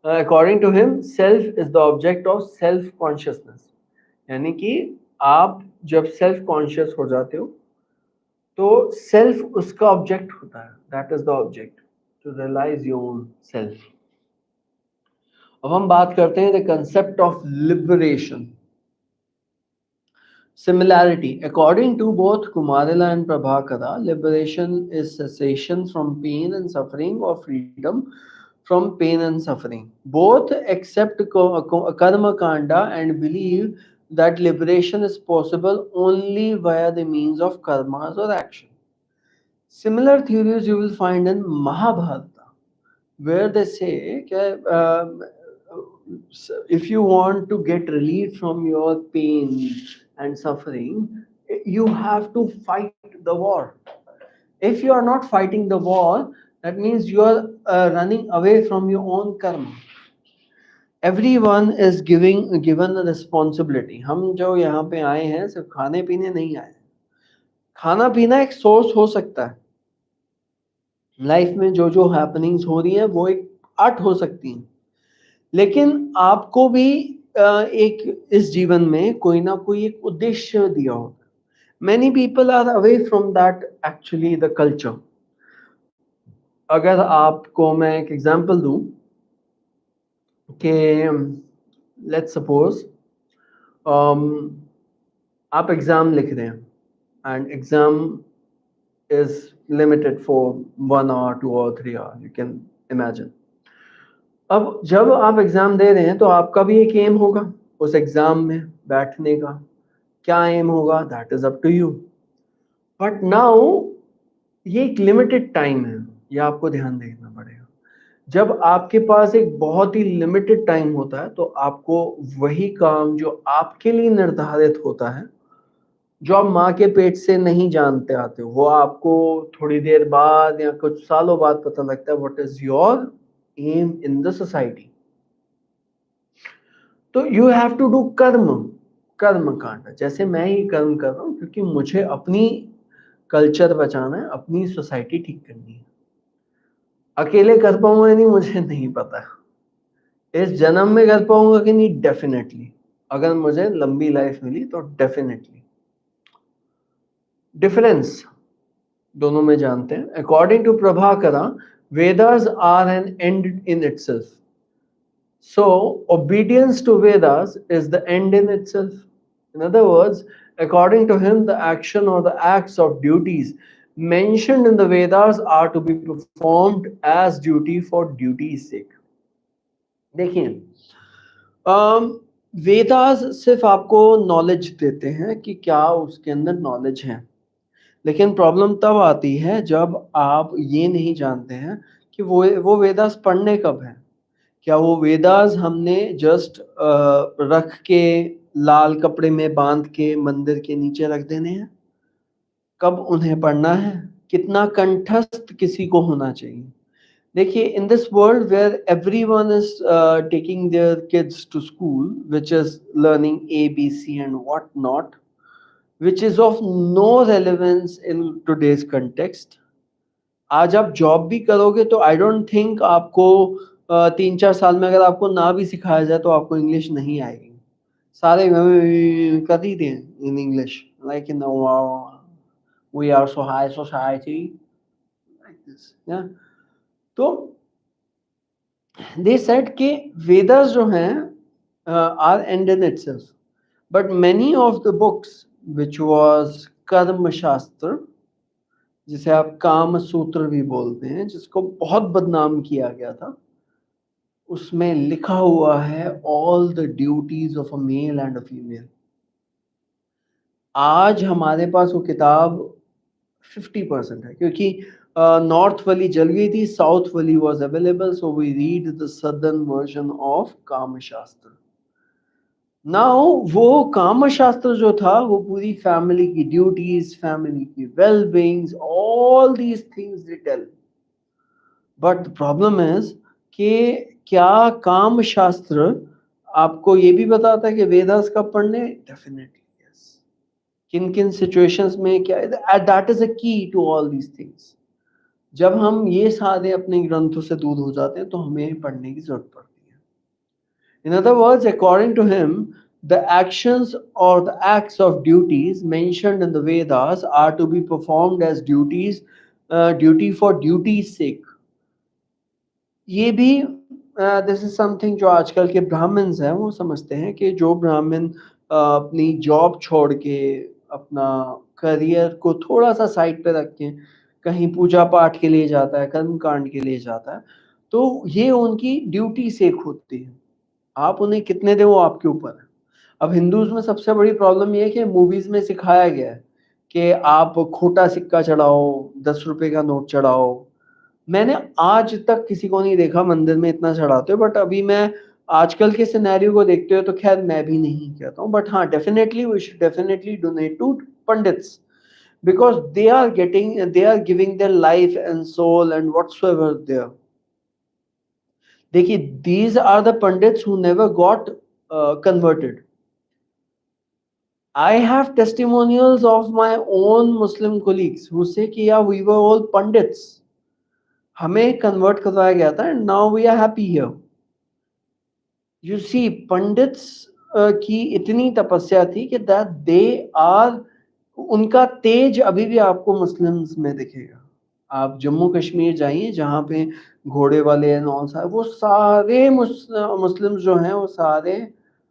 according to him, self is the object of self consciousness. यानी कि आप जब self conscious हो जाते हो तो self उसका object होता है. That is the object to realise your own self. अब हम बात करते हैं the concept of liberation. Similarity. According to both Kumarila and Prabhakara, liberation is cessation from pain and suffering or freedom from pain and suffering. Both accept karma kanda and believe that liberation is possible only via the means of karmas or action. Similar theories you will find in Mahabharata, where they say if you want to get relief from your pain and suffering, you have to fight the war. If you are not fighting the war, that means you are running away from your own karma. Everyone is given a responsibility. हम जो यहाँ पे आए हैं सिर्फ खाने पीने नहीं आए. खाना पीना एक सोर्स हो सकता है. लाइफ में जो जो हैपनिंग्स हो रही है वो एक आर्ट हो सकती है, लेकिन आपको भी एक इस जीवन में कोई ना कोई एक उद्देश्य दिया होता है. Many people are away from that actually the culture. अगर आपको मैं एक एग्जांपल दूं कि लेट्स सपोज आप एग्जाम लिख रहे हैं and exam is limited for 1 hour, 2 or 3 hours, you can imagine. अब जब आप एग्जाम दे रहे हैं तो आपका भी एक एम होगा उस एग्जाम में बैठने का. क्या एम होगा that is up to you. But now ये एक लिमिटेड टाइम है, ये आपको ध्यान देना पड़ेगा. जब आपके पास एक बहुत ही लिमिटेड टाइम होता है तो आपको वही काम जो आपके लिए निर्धारित होता है, जो आप माँ के पेट से नहीं जानते आते हो, वो आपको थोड़ी देर बाद या कुछ सालों बाद पता लगता है what is your aim in the society. तो यू हैव टू डू कर्म कांड. जैसे मैं ही कर्म कर रहा हूँ क्योंकि मुझे अपनी कल्चर बचाना है, अपनी सोसाइटी ठीक करनी है. अकेले कर पाऊंगा नहीं मुझे नहीं पता. इस जन्म में कर पाऊंगा कि नहीं, डेफिनेटली. अगर मुझे लंबी लाइफ मिली तो डेफिनेटली. डिफरेंस दोनों में जानते हैं. According to Prabhakara, Vedas are an end in itself. So obedience to Vedas is the end in itself. In other words, according to him, the action or the acts of duties mentioned in the Vedas are to be performed as duty for duty's sake. देखिए, वेदास सिर्फ आपको knowledge देते हैं कि क्या उसके अंदर knowledge है, लेकिन प्रॉब्लम तब आती है जब आप ये नहीं जानते हैं कि वो वेदास पढ़ने कब है. क्या वो वेदास हमने जस्ट रख के लाल कपड़े में बांध के मंदिर के नीचे रख देने हैं? कब उन्हें पढ़ना है? कितना कंठस्थ किसी को होना चाहिए? देखिए, in this world where everyone is taking their kids to school which is learning ABC and what not, which is of no relevance in today's context. आज आप जॉब भी करोगे तो आई डोंट थिंक आपको 3-4 साल में अगर आपको ना भी सिखाया जाए तो आपको इंग्लिश नहीं आएगी। सारे कर ही दें in English, like in we are so high society, like this, या। तो दे सेड कि वेदास जो हैं are end in itself, but many of the books which was कर्म शास्त्र, जिसे आप काम सूत्र भी बोलते हैं, जिसको बहुत बदनाम किया गया था, उसमें लिखा हुआ है all the duties of a male and a female. आज हमारे पास वो किताब 50% है, क्योंकि नॉर्थ वाली जल गई थी, साउथ वाली was available, so we read the southern version of काम शास्त्र। नाउ वो काम शास्त्र जो था वो पूरी फैमिली की ड्यूटीज, फैमिली की well beings, all these things they tell. But the problem is कि क्या काम शास्त्र आपको ये भी बताता है कि वेदास कब पढ़ने? Definitely yes. किन किन सिचुएशंस में क्या, दैट इज अ की टू ऑल दीज थिंग्स। जब हम ये सारे अपने ग्रंथों से दूर हो जाते हैं तो हमें पढ़ने की जरूरत पड़ती है। In other words, according to him, the actions or the acts of duties mentioned in the Vedas are to be performed as duties, duty for duty's sake. ये भी दिस इज समथिंग जो आजकल के ब्राह्मण्स हैं वो समझते हैं कि जो ब्राह्मण अपनी जॉब छोड़ के अपना करियर को थोड़ा सा साइड पे रख के कहीं पूजा पाठ के लिए जाता है, कर्म कांड के लिए जाता है, तो ये उनकी ड्यूटी से होती है। आप उन्हें कितने दें वो आपके ऊपर है। अब हिंदूज में सबसे बड़ी प्रॉब्लम ये है कि मूवीज में सिखाया गया है कि आप खोटा सिक्का चढ़ाओ, 10 रुपए का नोट चढ़ाओ। मैंने आज तक किसी को नहीं देखा मंदिर में इतना चढ़ाते हो, बट अभी मैं आजकल के सिनेरियो को देखते हो तो खैर मैं भी नहीं कहता हूँ, बट हाँ definitely we should definitely donate to pandits, because they are giving their life and soul and whatsoever there. देखिए, these are the pandits who never got converted. I have testimonials of my own Muslim colleagues who say कि yeah, we were all pandits. हमें convert करवाया गया था and now we are happy here. You see, pandits की इतनी तपस्या थी कि that they are, उनका तेज अभी भी आपको मुस्लिम्स में दिखेगा। आप जम्मू कश्मीर जाइए जहाँ पे घोड़े वाले एंड ऑल सारे, वो सारे मुस्लिम्स जो हैं वो सारे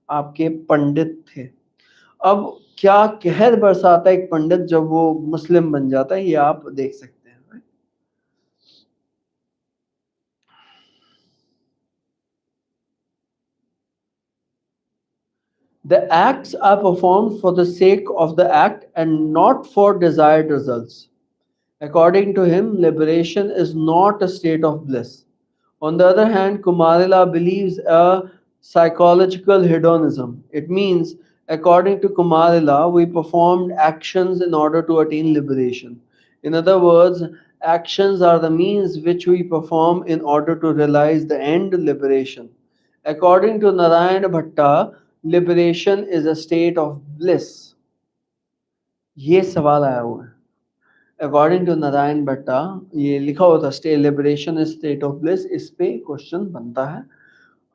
आपके पंडित थे। अब क्या कहर बरसाता एक पंडित जब वो मुस्लिम बन जाता है, ये आप देख सकते हैं। The acts are performed for the sake of the act and not for desired results. According to him, liberation is not a state of bliss. On the other hand, Kumarila believes a psychological hedonism. It means, according to Kumarila, we performed actions in order to attain liberation. In other words, actions are the means which we perform in order to realize the end, liberation. According to Narayana Bhatta, liberation is a state of bliss. ये सवाल आया हुआ है। According to Narayan भट्टा ये लिखा हुआ था, stay liberation is state of bliss. इस पे क्वेश्चन बनता है,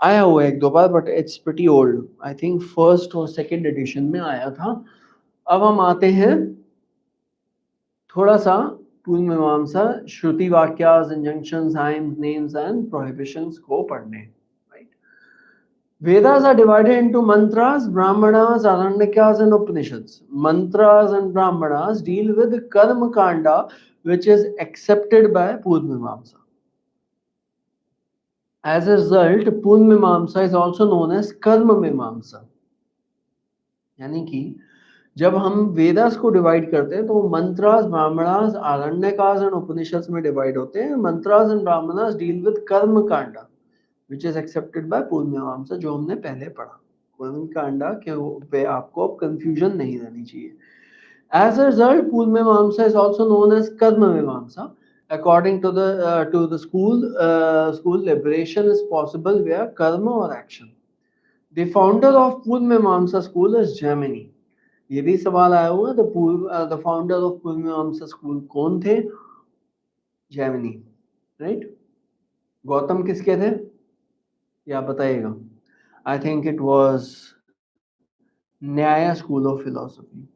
आया हुआ है एक दो बार, but it's pretty old. I think first और सेकंड एडिशन में आया था। अब हम आते हैं थोड़ा सा पूर्व मीमांसा, श्रुति वाक्यास, injunctions, hymns, names and prohibitions को पढ़ने। Vedas are divided into mantras, brahmanas, aranyakas and Upanishads. Mantras and brahmanas deal with karma kanda, which is accepted by Purvamamsa. As a result, Purvamamsa is also known as Karma Mimamsa. यानी कि जब हम वेदास को divide करते हैं तो mantras, Brahmanas, आरण्यकास and Upanishads में divide होते हैं। Mantras and Brahmanas deal with कर्म Kanda which is accepted by पूर्व मीमांसा, जो हमने पहले पढ़ा। कर्म कांडा के पे आपको अब कंफ्यूजन नहीं रहनी चाहिए। As a result, पूर्व मीमांसा is also known as कर्म मीमांसा. According to the school, liberation is possible via karma or action. The founder of पूर्व मीमांसा school is Gemini. ये भी सवाल आया हुआ है, the founder of पूर्व मीमांसा school कौन थे? Gemini, right? गौतम किसके थे? या बताइएगा? आई थिंक इट वाज न्याय स्कूल ऑफ फिलोसफी।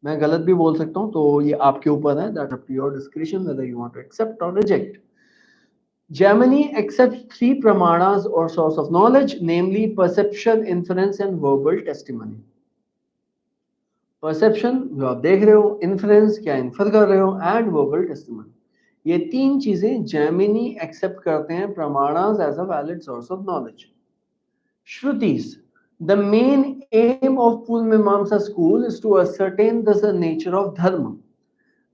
मैं गलत भी बोल सकता हूँ, तो ये आपके ऊपर है, that up to your description whether you want to accept or reject. Gemini accepts three pramanas or source of knowledge, namely perception, inference and verbal testimony. Perception जो आप देख रहे हो, इन्फ्लुएंस क्या इन्फर कर रहे हो, एंड वर्बल टेस्टिमनी, ये तीन चीजें जेमिनी एक्सेप्ट करते हैं प्रमाणास as a valid source of knowledge. श्रुतिस, the main aim of Purvamamsa school is to ascertain the nature of dharma.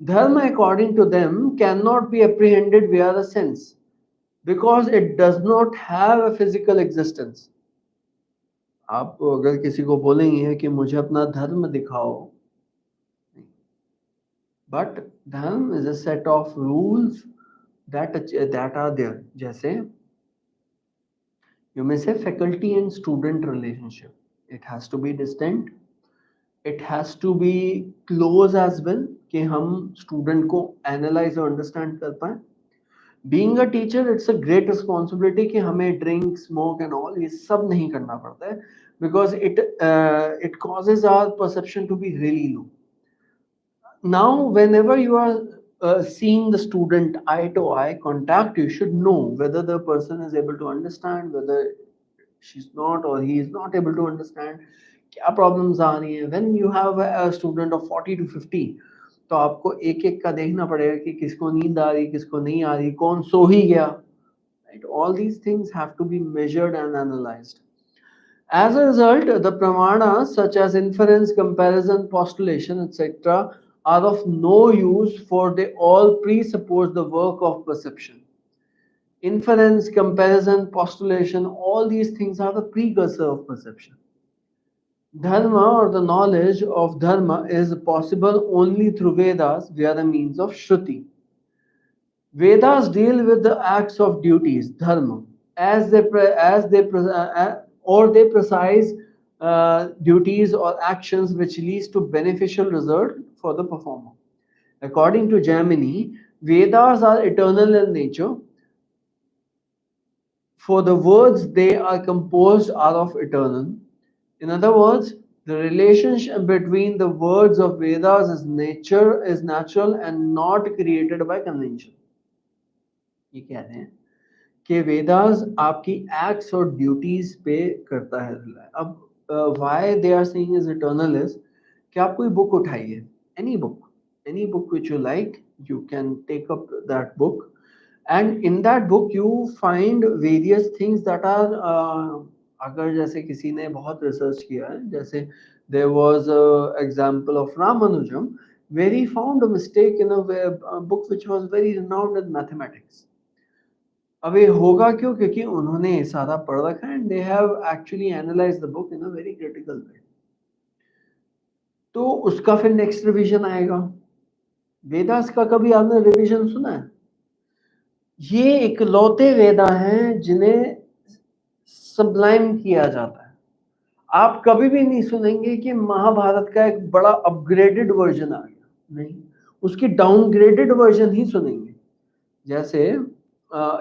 Dharma, according to them, cannot be apprehended via the sense because it does not have a physical existence. आप अगर किसी को बोलेंगे कि मुझे अपना धर्म दिखाओ, but dharma is a set of rules that are there. जैसे you may say faculty and student relationship, it has to be distant, it has to be close as well, कि हम student को analyze और understand कर पाए. Being a teacher, it's a great responsibility कि हमें drink, smoke and all ये सब नहीं करना पड़ता है, because it causes our perception to be really low. Now, whenever you are seeing the student eye to eye contact, you should know whether the person is able to understand, whether she's not or he is not able to understand. क्या problems आ रही हैं? When you have a student of 40 to 50, तो आपको एक एक का देखना पड़ेगा कि किसको नींद आ रही, किसको नहीं आ रही, कौन सो ही गया. Right? All these things have to be measured and analyzed. As a result, the pramanas such as inference, comparison, postulation, etc. are of no use, for they all presuppose the work of perception. Inference, comparison, postulation, all these things are the precursor of perception. Dharma, or the knowledge of dharma, is possible only through Vedas via the means of Shruti. Vedas deal with the acts of duties, dharma, or they precise duties or actions which leads to beneficial result for the performer. According to Gemini, Vedas are eternal in nature, for the words they are composed are of eternal. In other words, the relationship between the words of Vedas is natural and not created by convention. ये कह रहे हैं कि वेदास आपकी acts और duties पे करता है रिलाय. अब why they are saying is eternal is कि आप कोई बुक उठाइए, any book which you like, you can take up that book, and in that book you find various things that are, अगर जैसे किसी ने बहुत रिसर्च किया है, जैसे there was example of Ramanujam where he found a mistake in a book which was very renowned in mathematics. अब ये होगा क्यों? क्योंकि उन्होंने सारा पढ़ रखा है, and they have actually analysed the book in a very critical way. तो उसका फिर नेक्स्ट रिवीजन आएगा. वेदास का कभी आपने रिवीजन सुना है? ये इकलौते वेदा हैं जिन्हें सबलाइम किया जाता है. आप कभी भी नहीं सुनेंगे कि महाभारत का एक बड़ा अपग्रेडेड वर्जन आ गया, नहीं, उसकी डाउनग्रेडेड वर्जन ही सुनेंगे. जैसे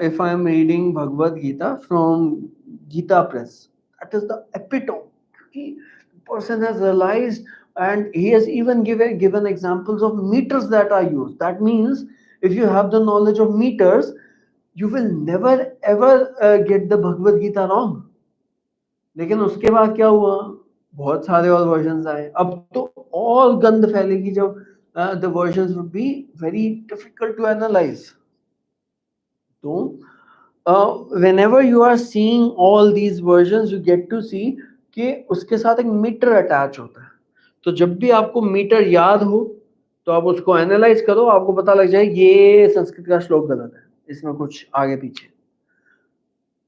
if I am reading Bhagavad Gita from Gita Press, that is the epitome. The person has realized, and he has even given examples of meters that are used. That means if you have the knowledge of meters, you will never ever get the Bhagavad Gita wrong. लेकिन उसके बाद क्या हुआ? बहुत सारे और versions आए. अब तो और गंद फैलेगी जब the versions would be very difficult to analyze. So, whenever you are seeing all these versions, you get to see कि उसके साथ एक मीटर अटैच होता है. तो जब भी आपको मीटर याद हो, तो आप उसको एनालाइज करो, आपको पता लग जाए ये संस्कृत का श्लोक गलत है, इसमें कुछ आगे पीछे.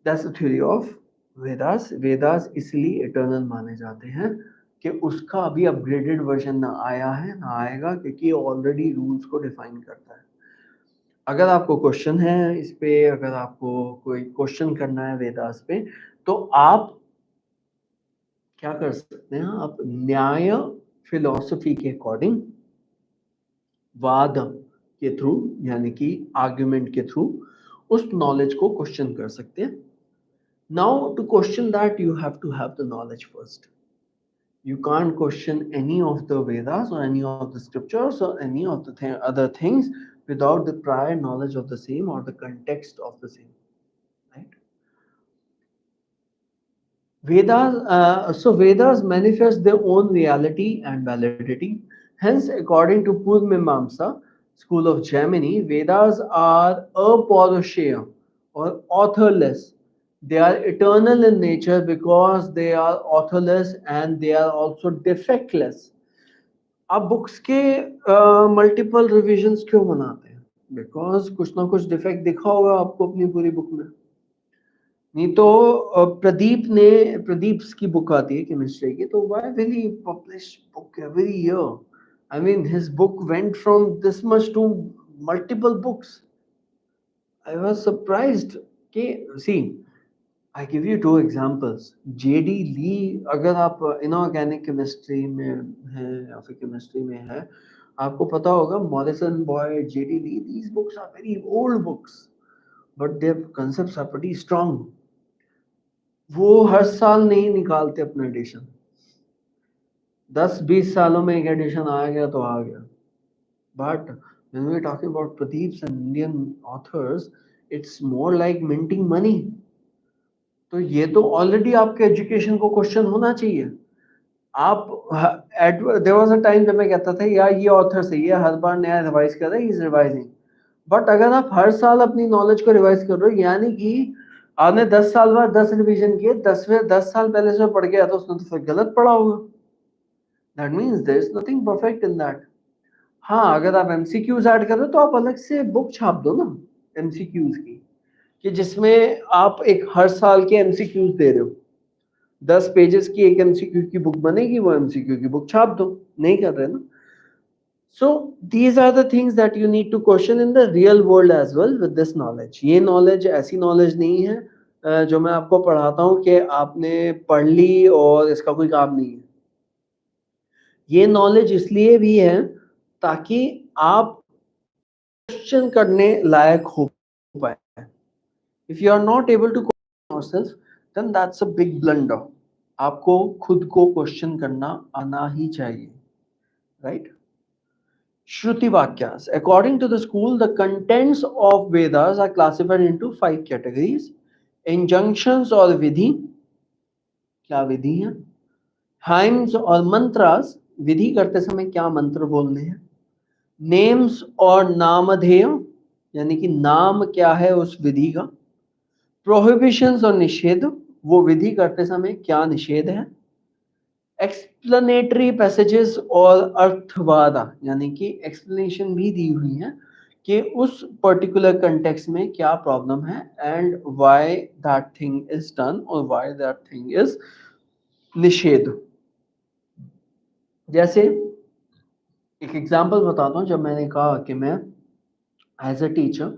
That's the theory of Vedas. Vedas इसलिए इटर्नल माने जाते हैं कि उसका अभी अपग्रेडेड वर्जन ना आया है, ना आएगा, क्योंकि ऑलरेडी रूल्स को डिफाइन करता है. अगर आपको क्वेश्चन है इस पे, अगर आपको कोई क्वेश्चन करना है वेदास पे, तो आप क्या कर सकते हैं? आप न्याय फिलॉसफी के अकॉर्डिंग वाद के थ्रू, यानी कि आर्ग्यूमेंट के थ्रू, उस नॉलेज को क्वेश्चन कर सकते हैं. Now, to question that, you have to have the knowledge first. You can't question any of the Vedas or any of the scriptures or any of the other things without the prior knowledge of the same or the context of the same, right? Vedas manifest their own reality and validity. Hence, according to Purvamamsa, school of Gemini, Vedas are apaurusheya or authorless. They are eternal in nature because they are authorless and they are also defectless. आप books के multiple revisions क्यों बनाते हैं? Because कुछ ना कुछ defect दिखा होगा आपको अपनी पूरी बुक में. नहीं तो प्रदीप की बुक आती है केमिस्ट्री की, तो why will he publish book every year? I mean his book went from this much to multiple books. I was surprised कि see I give you two examples. JD Lee, अगर आप inorganic chemistry में हैं या फिर chemistry में है, आपको पता होगा Morrison boy, JD Lee, these books are very old books but their concepts are pretty strong. वो हर साल नहीं निकालते अपना एडिशन. 10-20 सालों में एक एडिशन आ गया तो आ गया. But when we're talking about Pradeep's and Indian authors, it's more like minting money. तो ये तो ऑलरेडी आपके एजुकेशन को क्वेश्चन होना चाहिए. आप देयर वाज अ टाइम जब मैं कहता था यार ये ऑथर सही है, हर बार नया रिवाइज कर रहा है, ही इज रिवाइजिंग. बट अगर आप हर साल अपनी नॉलेज को रिवाइज कर रहे हो, यानी कि आपने 10 साल बाद 10 रिवीजन किए, 10 साल पहले से पढ़ गया तो उसने तो फिर गलत पढ़ा होगा. That means there is nothing perfect in that. हाँ, अगर आप एमसीक्यूज ऐड कर रहे हो तो आप अलग से बुक छाप दो ना एमसीक्यूज की, कि जिसमें आप एक हर साल के एमसीक्यूज दे रहे हो. 10 पेजेस की एक एमसीक्यू की बुक बनेगी, वो एमसीक्यू की बुक छाप दो. नहीं कर रहे ना. So these are the things that you need to question in the real world as well with this knowledge. ये knowledge ऐसी knowledge नहीं है जो मैं आपको पढ़ाता हूँ कि आपने पढ़ ली और इसका कोई काम नहीं है. ये knowledge इसलिए भी है ताकि आप क्वेश्चन करने लायक हो पाए. If you are not able to question yourself, then that's a big blunder. आपको खुद को क्वेश्चन करना आना ही चाहिए, right? Shruti Vakyas. According to the school, the contents of Vedas are classified into 5 categories. Injunctions or vidhi, क्या विधि है? Hymns और mantras, विधि करते समय क्या मंत्र बोलने हैं? Names और नामधेय, यानी कि नाम क्या है उस विधि का? Prohibitions और निषेध, वो विधि करते समय क्या निषेध है? एक्सप्लेनेटरी पैसेजेस और अर्थवादा, यानी कि एक्सप्लेनेशन भी दी हुई है कि उस पर्टिकुलर कंटेक्स्ट में क्या प्रॉब्लम है and why that thing is done और व्हाई दैट थिंग इज निषेध. जैसे एक एग्जांपल बताता हूँ. जब मैंने कहा कि मैं as a teacher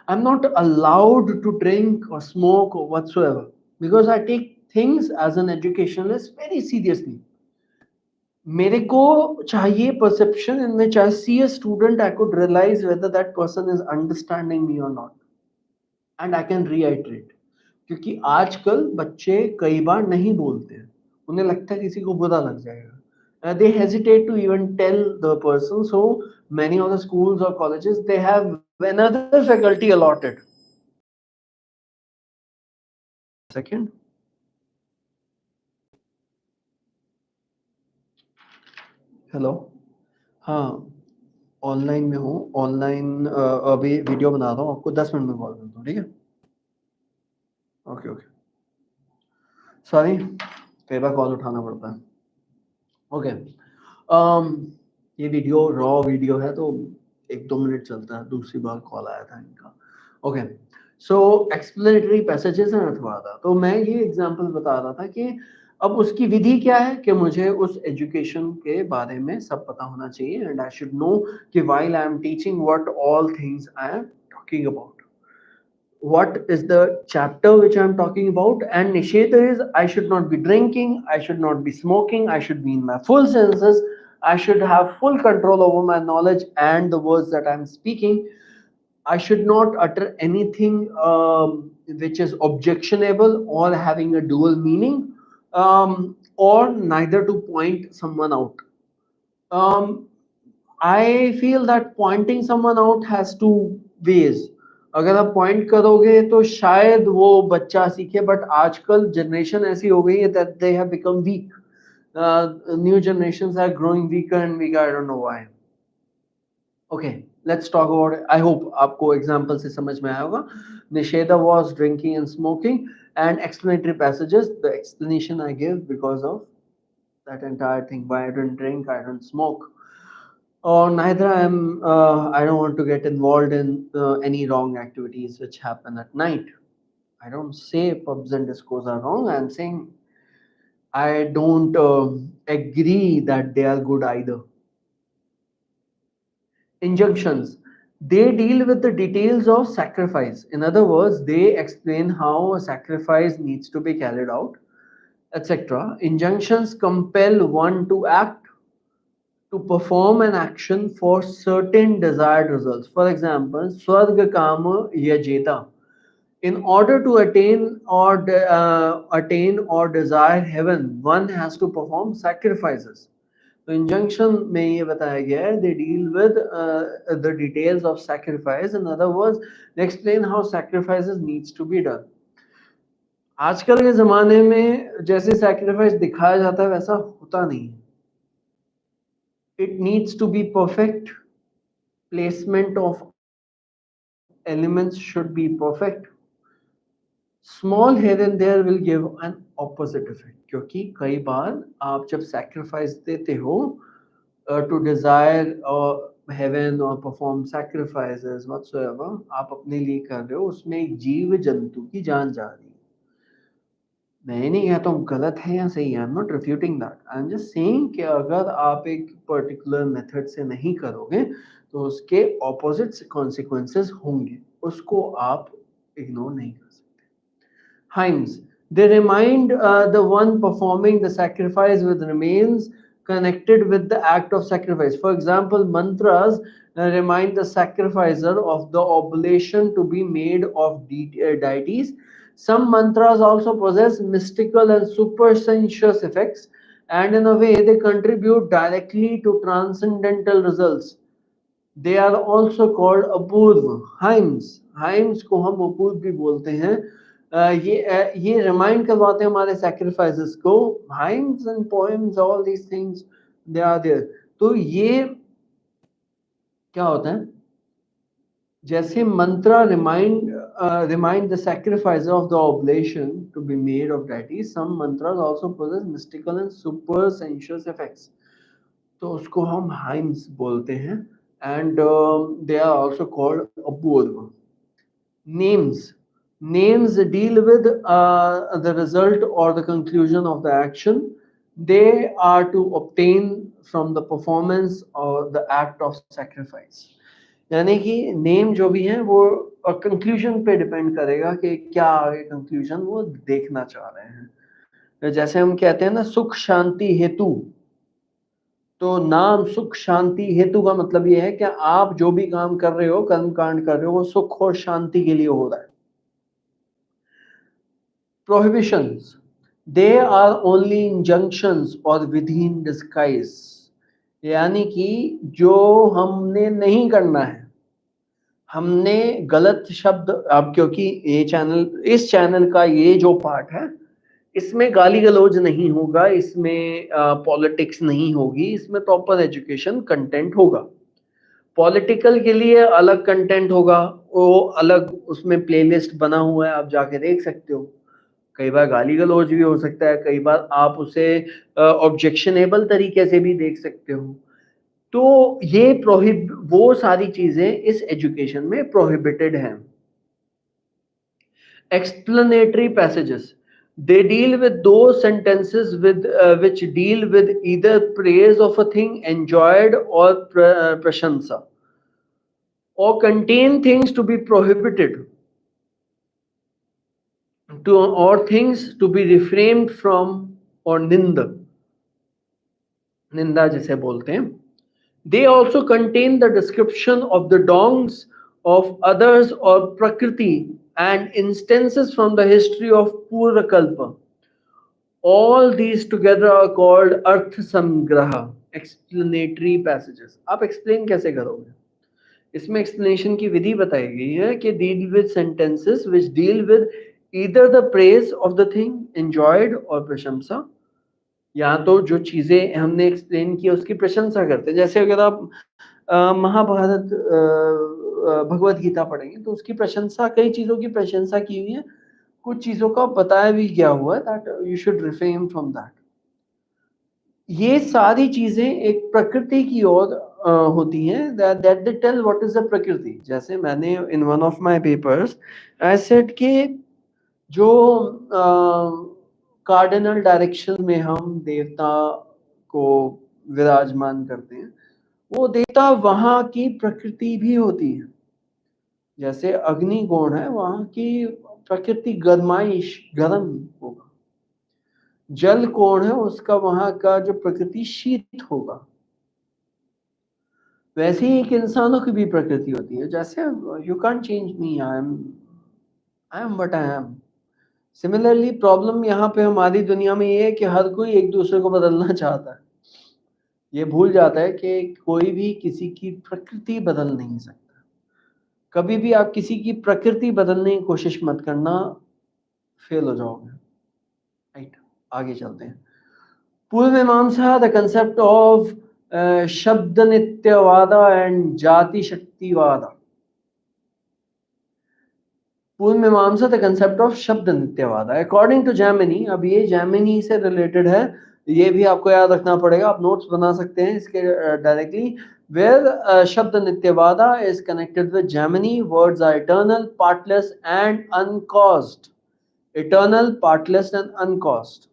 I am not allowed to drink और smoke whatsoever because I take things as an educationalist very seriously. मेरे को चाहिए perception in which I see a student, I could realize whether that person is understanding me or not, and I can reiterate. क्योंकि आजकल बच्चे कई बार नहीं बोलते हैं, उन्हें लगता है किसी को बुरा लग जाएगा. They hesitate to even tell the person. So many of the schools or colleges, they have another faculty allotted. Second. Hello. हाँ, ऑनलाइन में हूँ. ऑनलाइन अभी वीडियो बना रहा हूँ, आपको 10 मिनट में कॉल करता हूँ, ठीक है? Okay okay. सॉरी, कई बार कॉल उठाना पड़ता है. ओके. ये वीडियो रॉ वीडियो है तो 1-2 मिनट चलता है. दूसरी बार कॉल आया था इनका. ओके. सो एक्सप्लेनेटरी पैसेजेस हैं अर्थवादा. तो मैं ये एग्जांपल बता रहा था कि अब उसकी विधि क्या है कि मुझे उस एजुकेशन के बारे में सब पता होना चाहिए एंड आई शुड नो कि while I am teaching what all things I am talking about. What is the chapter which I'm talking about, and nisheda is I should not be drinking, I should not be smoking, I should be in my full senses, I should have full control over my knowledge and the words that I'm speaking. I should not utter anything which is objectionable or having a dual meaning, or neither to point someone out. um, I feel that pointing someone out has two ways. अगर आप point करोगे तो शायद वो बच्चा सीखे, but आजकल generation ऐसी हो गई है that they have become weak. New generations are growing weaker and weaker. I don't know why. Okay, let's talk about it. I hope आपको example से समझ में आया होगा. Nisheda was drinking and smoking, and explanatory passages. The explanation I give because of that entire thing. Why I don't drink, I don't smoke. Or neither I don't want to get involved in any wrong activities which happen at night. I don't say pubs and discos are wrong. I'm saying I don't agree that they are good either. Injunctions. They deal with the details of sacrifice. In other words, they explain how a sacrifice needs to be carried out, etc. Injunctions compel one to act, to perform an action for certain desired results. For example, Swarga Kama Yajeta. In order to attain or desire heaven, one has to perform sacrifices. तो injunction में ये बताया गया है, they deal with the details of sacrifice. In other words, they explain how sacrifices needs to be done. आजकल के ज़माने में जैसे sacrifice दिखाया जाता है वैसा होता नहीं. It needs to be perfect. Placement of elements should be perfect. Small here and there will give an opposite effect. क्योंकि कई बार आप जब sacrifice देते हो to desire heaven or perform sacrifices whatsoever, आप अपने लिए कर रहे हो, उसमें एक जीव जंतु की जान जा रही है. मैं नहीं कहता हूँ गलत है या सही है. I am not refuting that. I am just saying कि अगर आप एक पर्टिकुलर मेथड से नहीं करोगे तो उसके ऑपोजिट कॉन्सिक्वेंसेस होंगे. उसको आप इग्नोर नहीं कर सकते. Hymns. They remind the one performing the sacrifice with remains connected with the act of sacrifice. For example, mantras remind the sacrificer of the oblation to be made of deities. Some mantras also possess mystical and supersensuous effects, and in a way they contribute directly to transcendental results. They are also called Apoorva. Hymns को हम अपूर्व भी बोलते हैं. ये remind करवाते हैं हमारे sacrifices को. Hymns and poems, all these things, they are there. तो ये क्या होता है, जैसे मंत्रा remind the sacrifice of the oblation to be made of deities, some mantras also possess mystical and super sensuous effects. तो उसको हम hymns बोलते हैं, and they are also called Apoorva. Names deal with the result or the conclusion of the action. They are to obtain from the performance or the act of sacrifice. यानी कि name जो भी है वो conclusion पे depend करेगा कि क्या कंक्लूजन वो देखना चाह रहे हैं. जैसे हम कहते हैं ना सुख शांति हेतु, तो नाम सुख शांति हेतु का मतलब ये है कि आप जो भी काम कर रहे हो, कर्म कांड कर रहे हो, वो सुख और शांति के लिए हो रहा है. Prohibitions. They are only injunctions or Vidhi in disguise. यानी कि जो हमने नहीं करना है, हमने गलत शब्द, अब क्योंकि ये इस चैनल का ये जो पार्ट है इसमें गाली गलौज नहीं होगा, इसमें पॉलिटिक्स नहीं होगी, इसमें प्रॉपर एजुकेशन कंटेंट होगा. पॉलिटिकल के लिए अलग कंटेंट होगा, वो अलग उसमें प्लेलिस्ट बना हुआ है, आप जाके देख सकते हो. कई बार गाली गलौज भी हो सकता है, कई बार आप उसे ऑब्जेक्शनेबल तरीके से भी देख सकते हो. तो ये वो सारी चीजें इस एजुकेशन में प्रोहिबिटेड हैं. Explanatory passages. They deal with those sentences which deal with either praise of a thing enjoyed or prashansa, or contain things to be prohibited, or things to be refrained from, or ninda जिसे बोलते हैं. They also contain the description of the dongs of others or prakriti and instances from the history of Purakalpa. All these together are called Arth Samgraha, explanatory passages. आप explain कैसे करोगे? इसमें explanation की विधि बताई गई है कि deal with sentences which deal with either the praise of the thing enjoyed और प्रशंसा, या तो जो चीजें हमने एक्सप्लेन की उसकी प्रशंसा करते हैं। जैसे अगर आप महाभारत भगवत गीता पढ़ेंगे तो उसकी प्रशंसा, कई चीजों की प्रशंसा की हुई है, कुछ चीजों का बताया भी गया हुआ है that you should refrain from that. ये सारी चीजें एक प्रकृति की ओर होती हैं, that they tell what is the प्रकृति। जैसे मैंने in one of my papers I said कि जो कार्डिनल डायरेक्शन में हम देवता को विराजमान करते हैं, वो देवता वहां की प्रकृति भी होती है। जैसे अग्नि गुण है, वहां की प्रकृति गर्माइश, गर्म होगा। जल कोण है, उसका वहां का जो प्रकृति शीत होगा। वैसे ही एक इंसानों की भी प्रकृति होती है। जैसे you can't change me, I am what I am. Similarly problem यहाँ पे हमारी दुनिया में ये है कि हर कोई एक दूसरे को बदलना चाहता है। ये भूल जाता है कि कोई भी किसी की प्रकृति बदल नहीं सकता। कभी भी आप किसी की प्रकृति बदलने की कोशिश मत करना, फेल हो जाओगे। राइट, आगे चलते हैं। पूर्व मीमांसा, द कंसेप्ट ऑफ शब्द नित्यवादा एंड जाति शक्तिवादा। पूर्व मीमांसा, द कंसेप्ट ऑफ शब्द नित्यवादा अकॉर्डिंग टू जैमिनी। अब ये जैमिनी से रिलेटेड है, ये भी आपको याद रखना पड़ेगा, आप नोट्स बना सकते हैं इसके डायरेक्टली। वेयर शब्द नित्यवादा is connected with Jaimini, words are eternal, partless and uncaused. Eternal, partless and uncaused.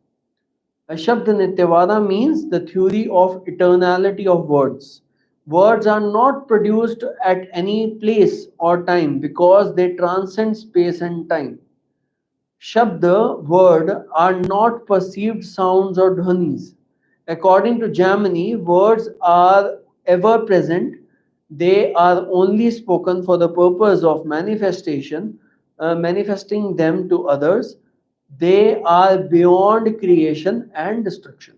Shabd Nityavada means the theory of eternality of words. Words are not produced at any place or time because they transcend space and time. Shabd, word, are not perceived sounds or dhvanis. According to Jaiminī, words are ever present. They are only spoken for the purpose of manifestation, manifesting them to others. They are beyond creation and destruction.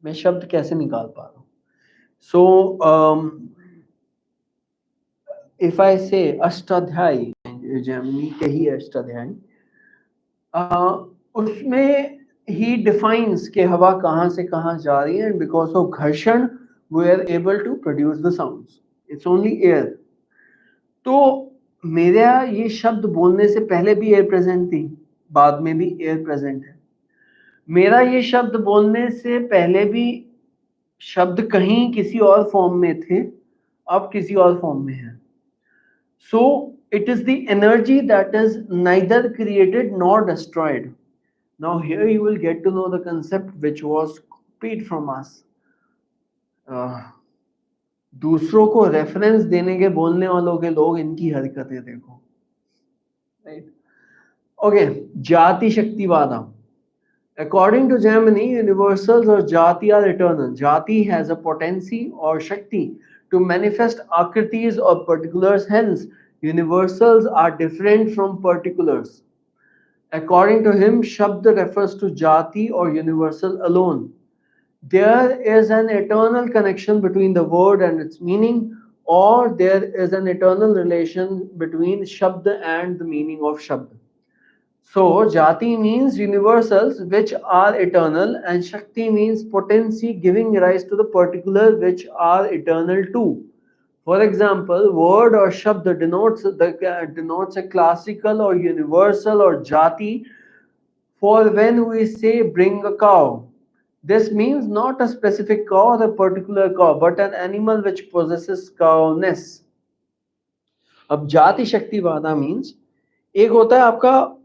मैं शब्द कैसे निकाल पा रहा हूँ? So if I say Ashtadhyayi, Jaimini के ही अष्टाध्यायी, उसमें he defines कि हवा कहाँ से कहाँ जा रही है, and because of घर्षण we are able to produce the sounds. It's only air. तो मेरा ये शब्द बोलने से पहले भी एयर प्रेजेंट थी, बाद में भी एयर प्रेजेंट है। मेरा ये शब्द बोलने से पहले भी शब्द कहीं किसी और फॉर्म में थे, अब किसी और फॉर्म में है। So it is the energy that is neither created nor destroyed. Now here you will get to know the concept which was copied from us. दूसरों को रेफरेंस देने के बोलने वालों के लोग, इनकी हरकतें देखो। Right, okay. जाति शक्तिवादा। According to Jaiminī, universals or jati are eternal. Jati has a potency or shakti to manifest akritis or particulars. Hence, universals are different from particulars. According to him, shabd refers to jati or universal alone. There is an eternal connection between the word and its meaning, or there is an eternal relation between shabd and the meaning of shabd. So, jati means universals which are eternal, and shakti means potency giving rise to the particular which are eternal too. For example, word or shabd denotes a classical or universal or jati. For when we say bring a cow, this means not a specific cow or a particular cow, but an animal which possesses cowness. अब जाति शक्तिवादा means एक होता है आपका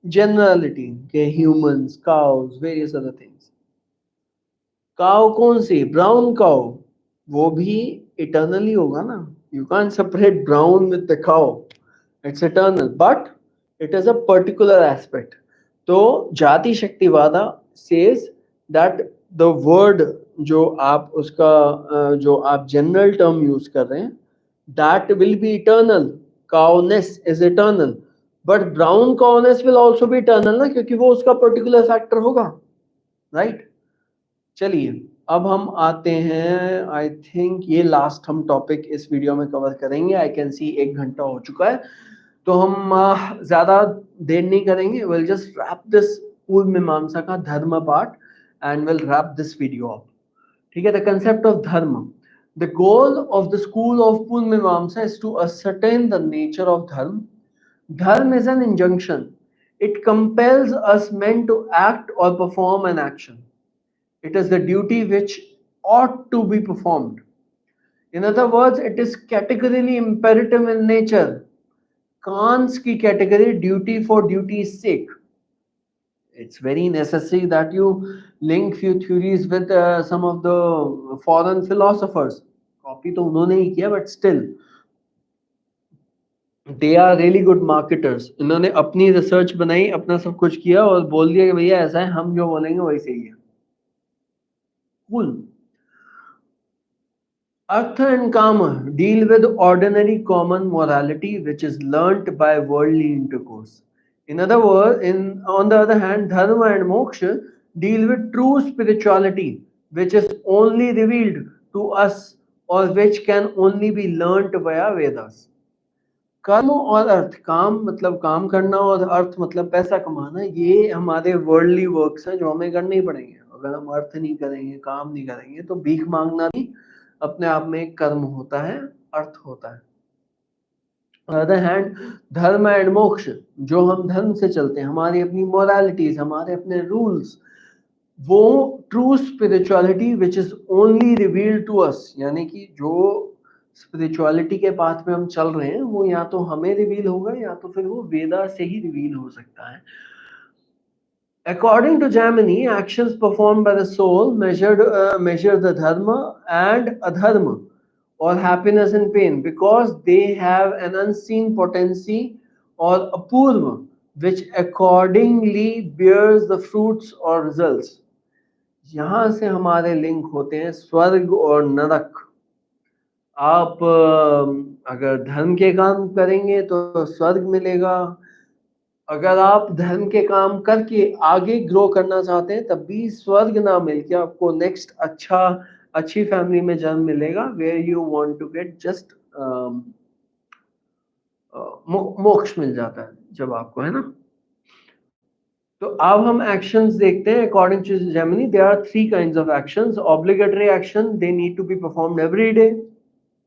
generality के humans, cows, various other things. Cow कौन सी? Brown cow, वो भी eternally होगा ना. You can't separate brown with the cow. It's eternal, but it is a particular aspect. तो जाति शक्तिवादा says that the word जो आप उसका जो आप general term use कर रहे हैं, that will be eternal. Cowness is eternal, but brown cowness will also be eternal ना, क्योंकि वो उसका पर्टिकुलर फैक्टर होगा, राइट। चलिए अब हम आते हैं, आई थिंक ये लास्ट हम टॉपिक इस वीडियो में कवर करेंगे। आई कैन सी 1 घंटा हो चुका है, तो हम ज्यादा देर नहीं करेंगे। विल जस्ट रैप दिस पूर्व मीमांसा का धर्म part and will wrap this video up. ठीक है, the concept of dharma. The goal of the school of Purva Mimamsa is to ascertain the nature of dharma. Dharma is an injunction. It compels us men to act or perform an action. It is the duty which ought to be performed. In other words, it is categorically imperative in nature. Kant's की category duty for duty's sake. It's very necessary that you link few theories with some of the foreign philosophers. Copy तो उन्होंने ही किया, but still they are really good marketers. इन्होंने अपनी research बनाई, अपना सब कुछ किया और बोल दिया कि भैया ऐसा है, हम जो बोलेंगे वही सही है। Cool. Artha and Kama deal with ordinary common morality which is learnt by worldly intercourse. In other words, on the other hand, Dharma and Moksha deal with true spirituality which is only revealed to us or which can only be learnt via Vedas. कर्म और अर्थ, काम मतलब काम करना और अर्थ मतलब पैसा कमाना, ये हमारे वर्ल्डली वर्क्स हैं जो हमें करने ही पड़ेंगे। अगर हम अर्थ नहीं करेंगे, काम नहीं करेंगे, तो भीख मांगना भी अपने आप में एक कर्म होता है, अर्थ होता है। अदर हैंड, धर्म एंड मोक्ष, जो हम धर्म से चलते हैं, हमारी अपनी मोरालिटीज, हमारे अपने रूल्स, वो true spirituality which is only revealed to us, यानी कि जो स्पिरिचुअलिटी के पाथ में हम चल रहे हैं वो या तो हमें रिवील होगा या तो फिर वो वेदा से ही रिवील हो सकता है। According to Jaimini, actions performed by the soul measure the dharma and adharma, or happiness and pain, because they have an unseen potency or apurva, which accordingly bears the fruits or results. यहाँ से हमारे link होते हैं स्वर्ग और नरक। आप अगर धर्म के काम करेंगे तो स्वर्ग मिलेगा, अगर आप धर्म के काम करके आगे ग्रो करना चाहते हैं तब भी स्वर्ग ना मिलके आपको नेक्स्ट अच्छी फैमिली में जन्म मिलेगा, where you want to get just moksha मिल जाता है जब आपको, है ना। तो अब हम एक्शंस देखते हैं। According to Jaimini there are 3 kinds of actions. Obligatory action, they need to be performed every day,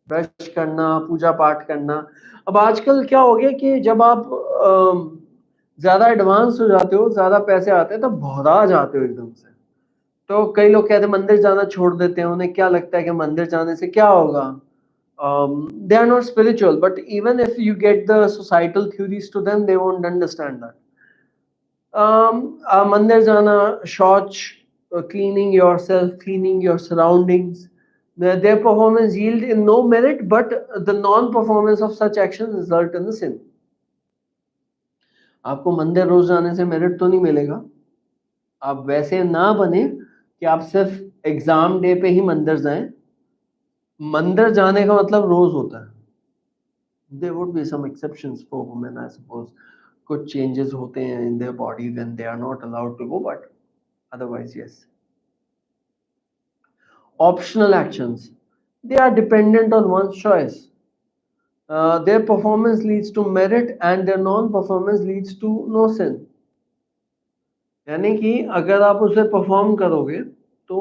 brush करना, पूजा पाठ करना। अब आजकल क्या हो गया कि जब आप ज्यादा एडवांस हो जाते हो, ज्यादा पैसे आते हैं तो भौरा जाते हो एकदम से। तो कई लोग कहते हैं मंदिर जाना छोड़ देते हैं, उन्हें क्या लगता है कि मंदिर जाने से क्या होगा। They are not spiritual, but even if you get the societal theories to them, they won't understand that. मंदिर जाना, शौच, cleaning yourself, cleaning your surroundings, their performance yield in no merit, but the non-performance of such actions result in the sin. आपको मंदिर रोज जाने से merit तो नहीं मिलेगा। आप वैसे ना बने कि आप सिर्फ एग्जाम डे पे ही मंदिर जाएं। मंदिर जाने का मतलब रोज होता है। There would be some exceptions for women, I suppose. कुछ changes होते हैं in their body when they are not allowed to go, but otherwise yes. Optional actions, they are dependent on one's choice. Their performance leads to merit and their non-performance leads to no sin. यानी कि अगर आप उसे perform करोगे तो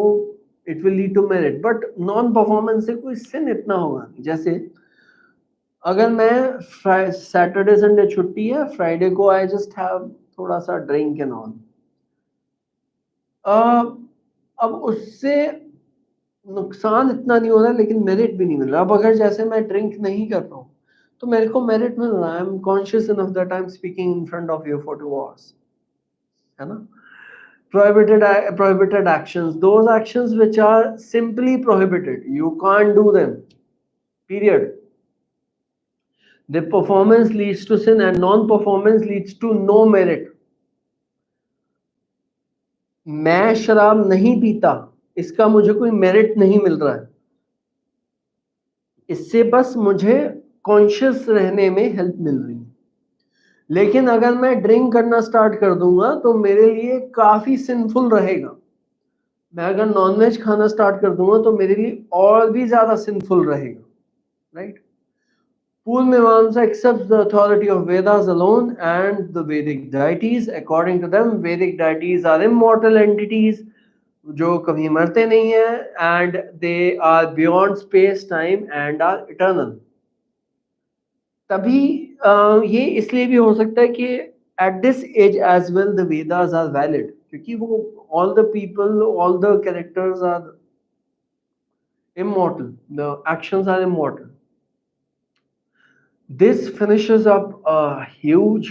it will lead to merit, but non performance से कोई सिन इतना होगा। जैसे अगर मैं सैटरडे संडे छुट्टी है, फ्राइडे को आई जस्ट हैव थोड़ा सा ड्रिंक एंड ऑन, अब उससे नुकसान इतना नहीं हो रहा लेकिन मेरिट भी नहीं मिल रहा। अब अगर जैसे मैं ड्रिंक नहीं कर रहा हूँ तो मेरे को मेरिट मिल रहा है, I am conscious enough that I am speaking in front of you for 2 hours, है ना। Prohibited actions, those actions which are simply prohibited, you can't do them, period. The performance leads to sin and non-performance leads to no merit. मैं शराब नहीं पीता, इसका मुझे कोई merit नहीं मिल रहा है, इससे बस मुझे कॉन्शियस रहने में हेल्प मिल रही है। लेकिन अगर मैं ड्रिंक करना स्टार्ट कर दूंगा तो मेरे लिए काफी सिंफुल रहेगा। मैं अगर नॉनवेज खाना स्टार्ट कर दूंगा तो मेरे लिए और भी ज्यादा सिंफुल रहेगा, right? Pool Mimamsa accepts the authority of Vedas alone and the Vedic deities. According to them, Vedic deities are immortal entities जो कभी मरते नहीं हैं, and they are beyond space, time and are eternal. तभी ये इसलिए भी हो सकता है कि at this age as well the Vedas are valid, क्योंकि वो all the people, all the characters are immortal, the actions are immortal. This finishes up a huge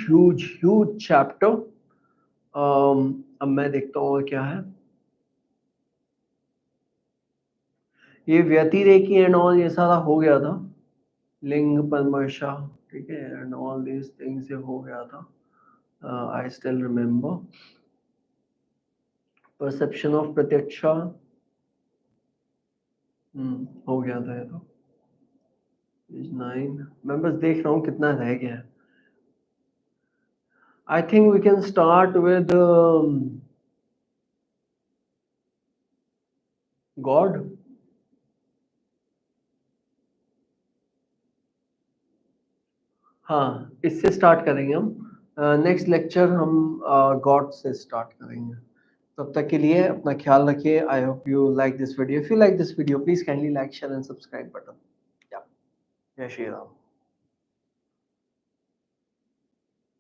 chapter. अब मैं देखता हूँ और क्या है। ये व्यतिरेकी एंड ऑल ये सारा हो गया था, लिंग परमर्शा, ठीक है, एंड ऑल दीज थिंग्स ये हो गया था। I still remember perception of प्रत्यक्षा, हो गया था ये तो। पेज 9 मैं बस देख रहा हूँ कितना रह गया है। I think we can start with God. हाँ, इससे स्टार्ट करेंगे हम। नेक्स्ट लेक्चर हम गॉड से स्टार्ट करेंगे। तब तक के लिए अपना ख्याल रखिए। I hope you like this video. If you like this video please kindly like, share and subscribe button. जय श्री राम।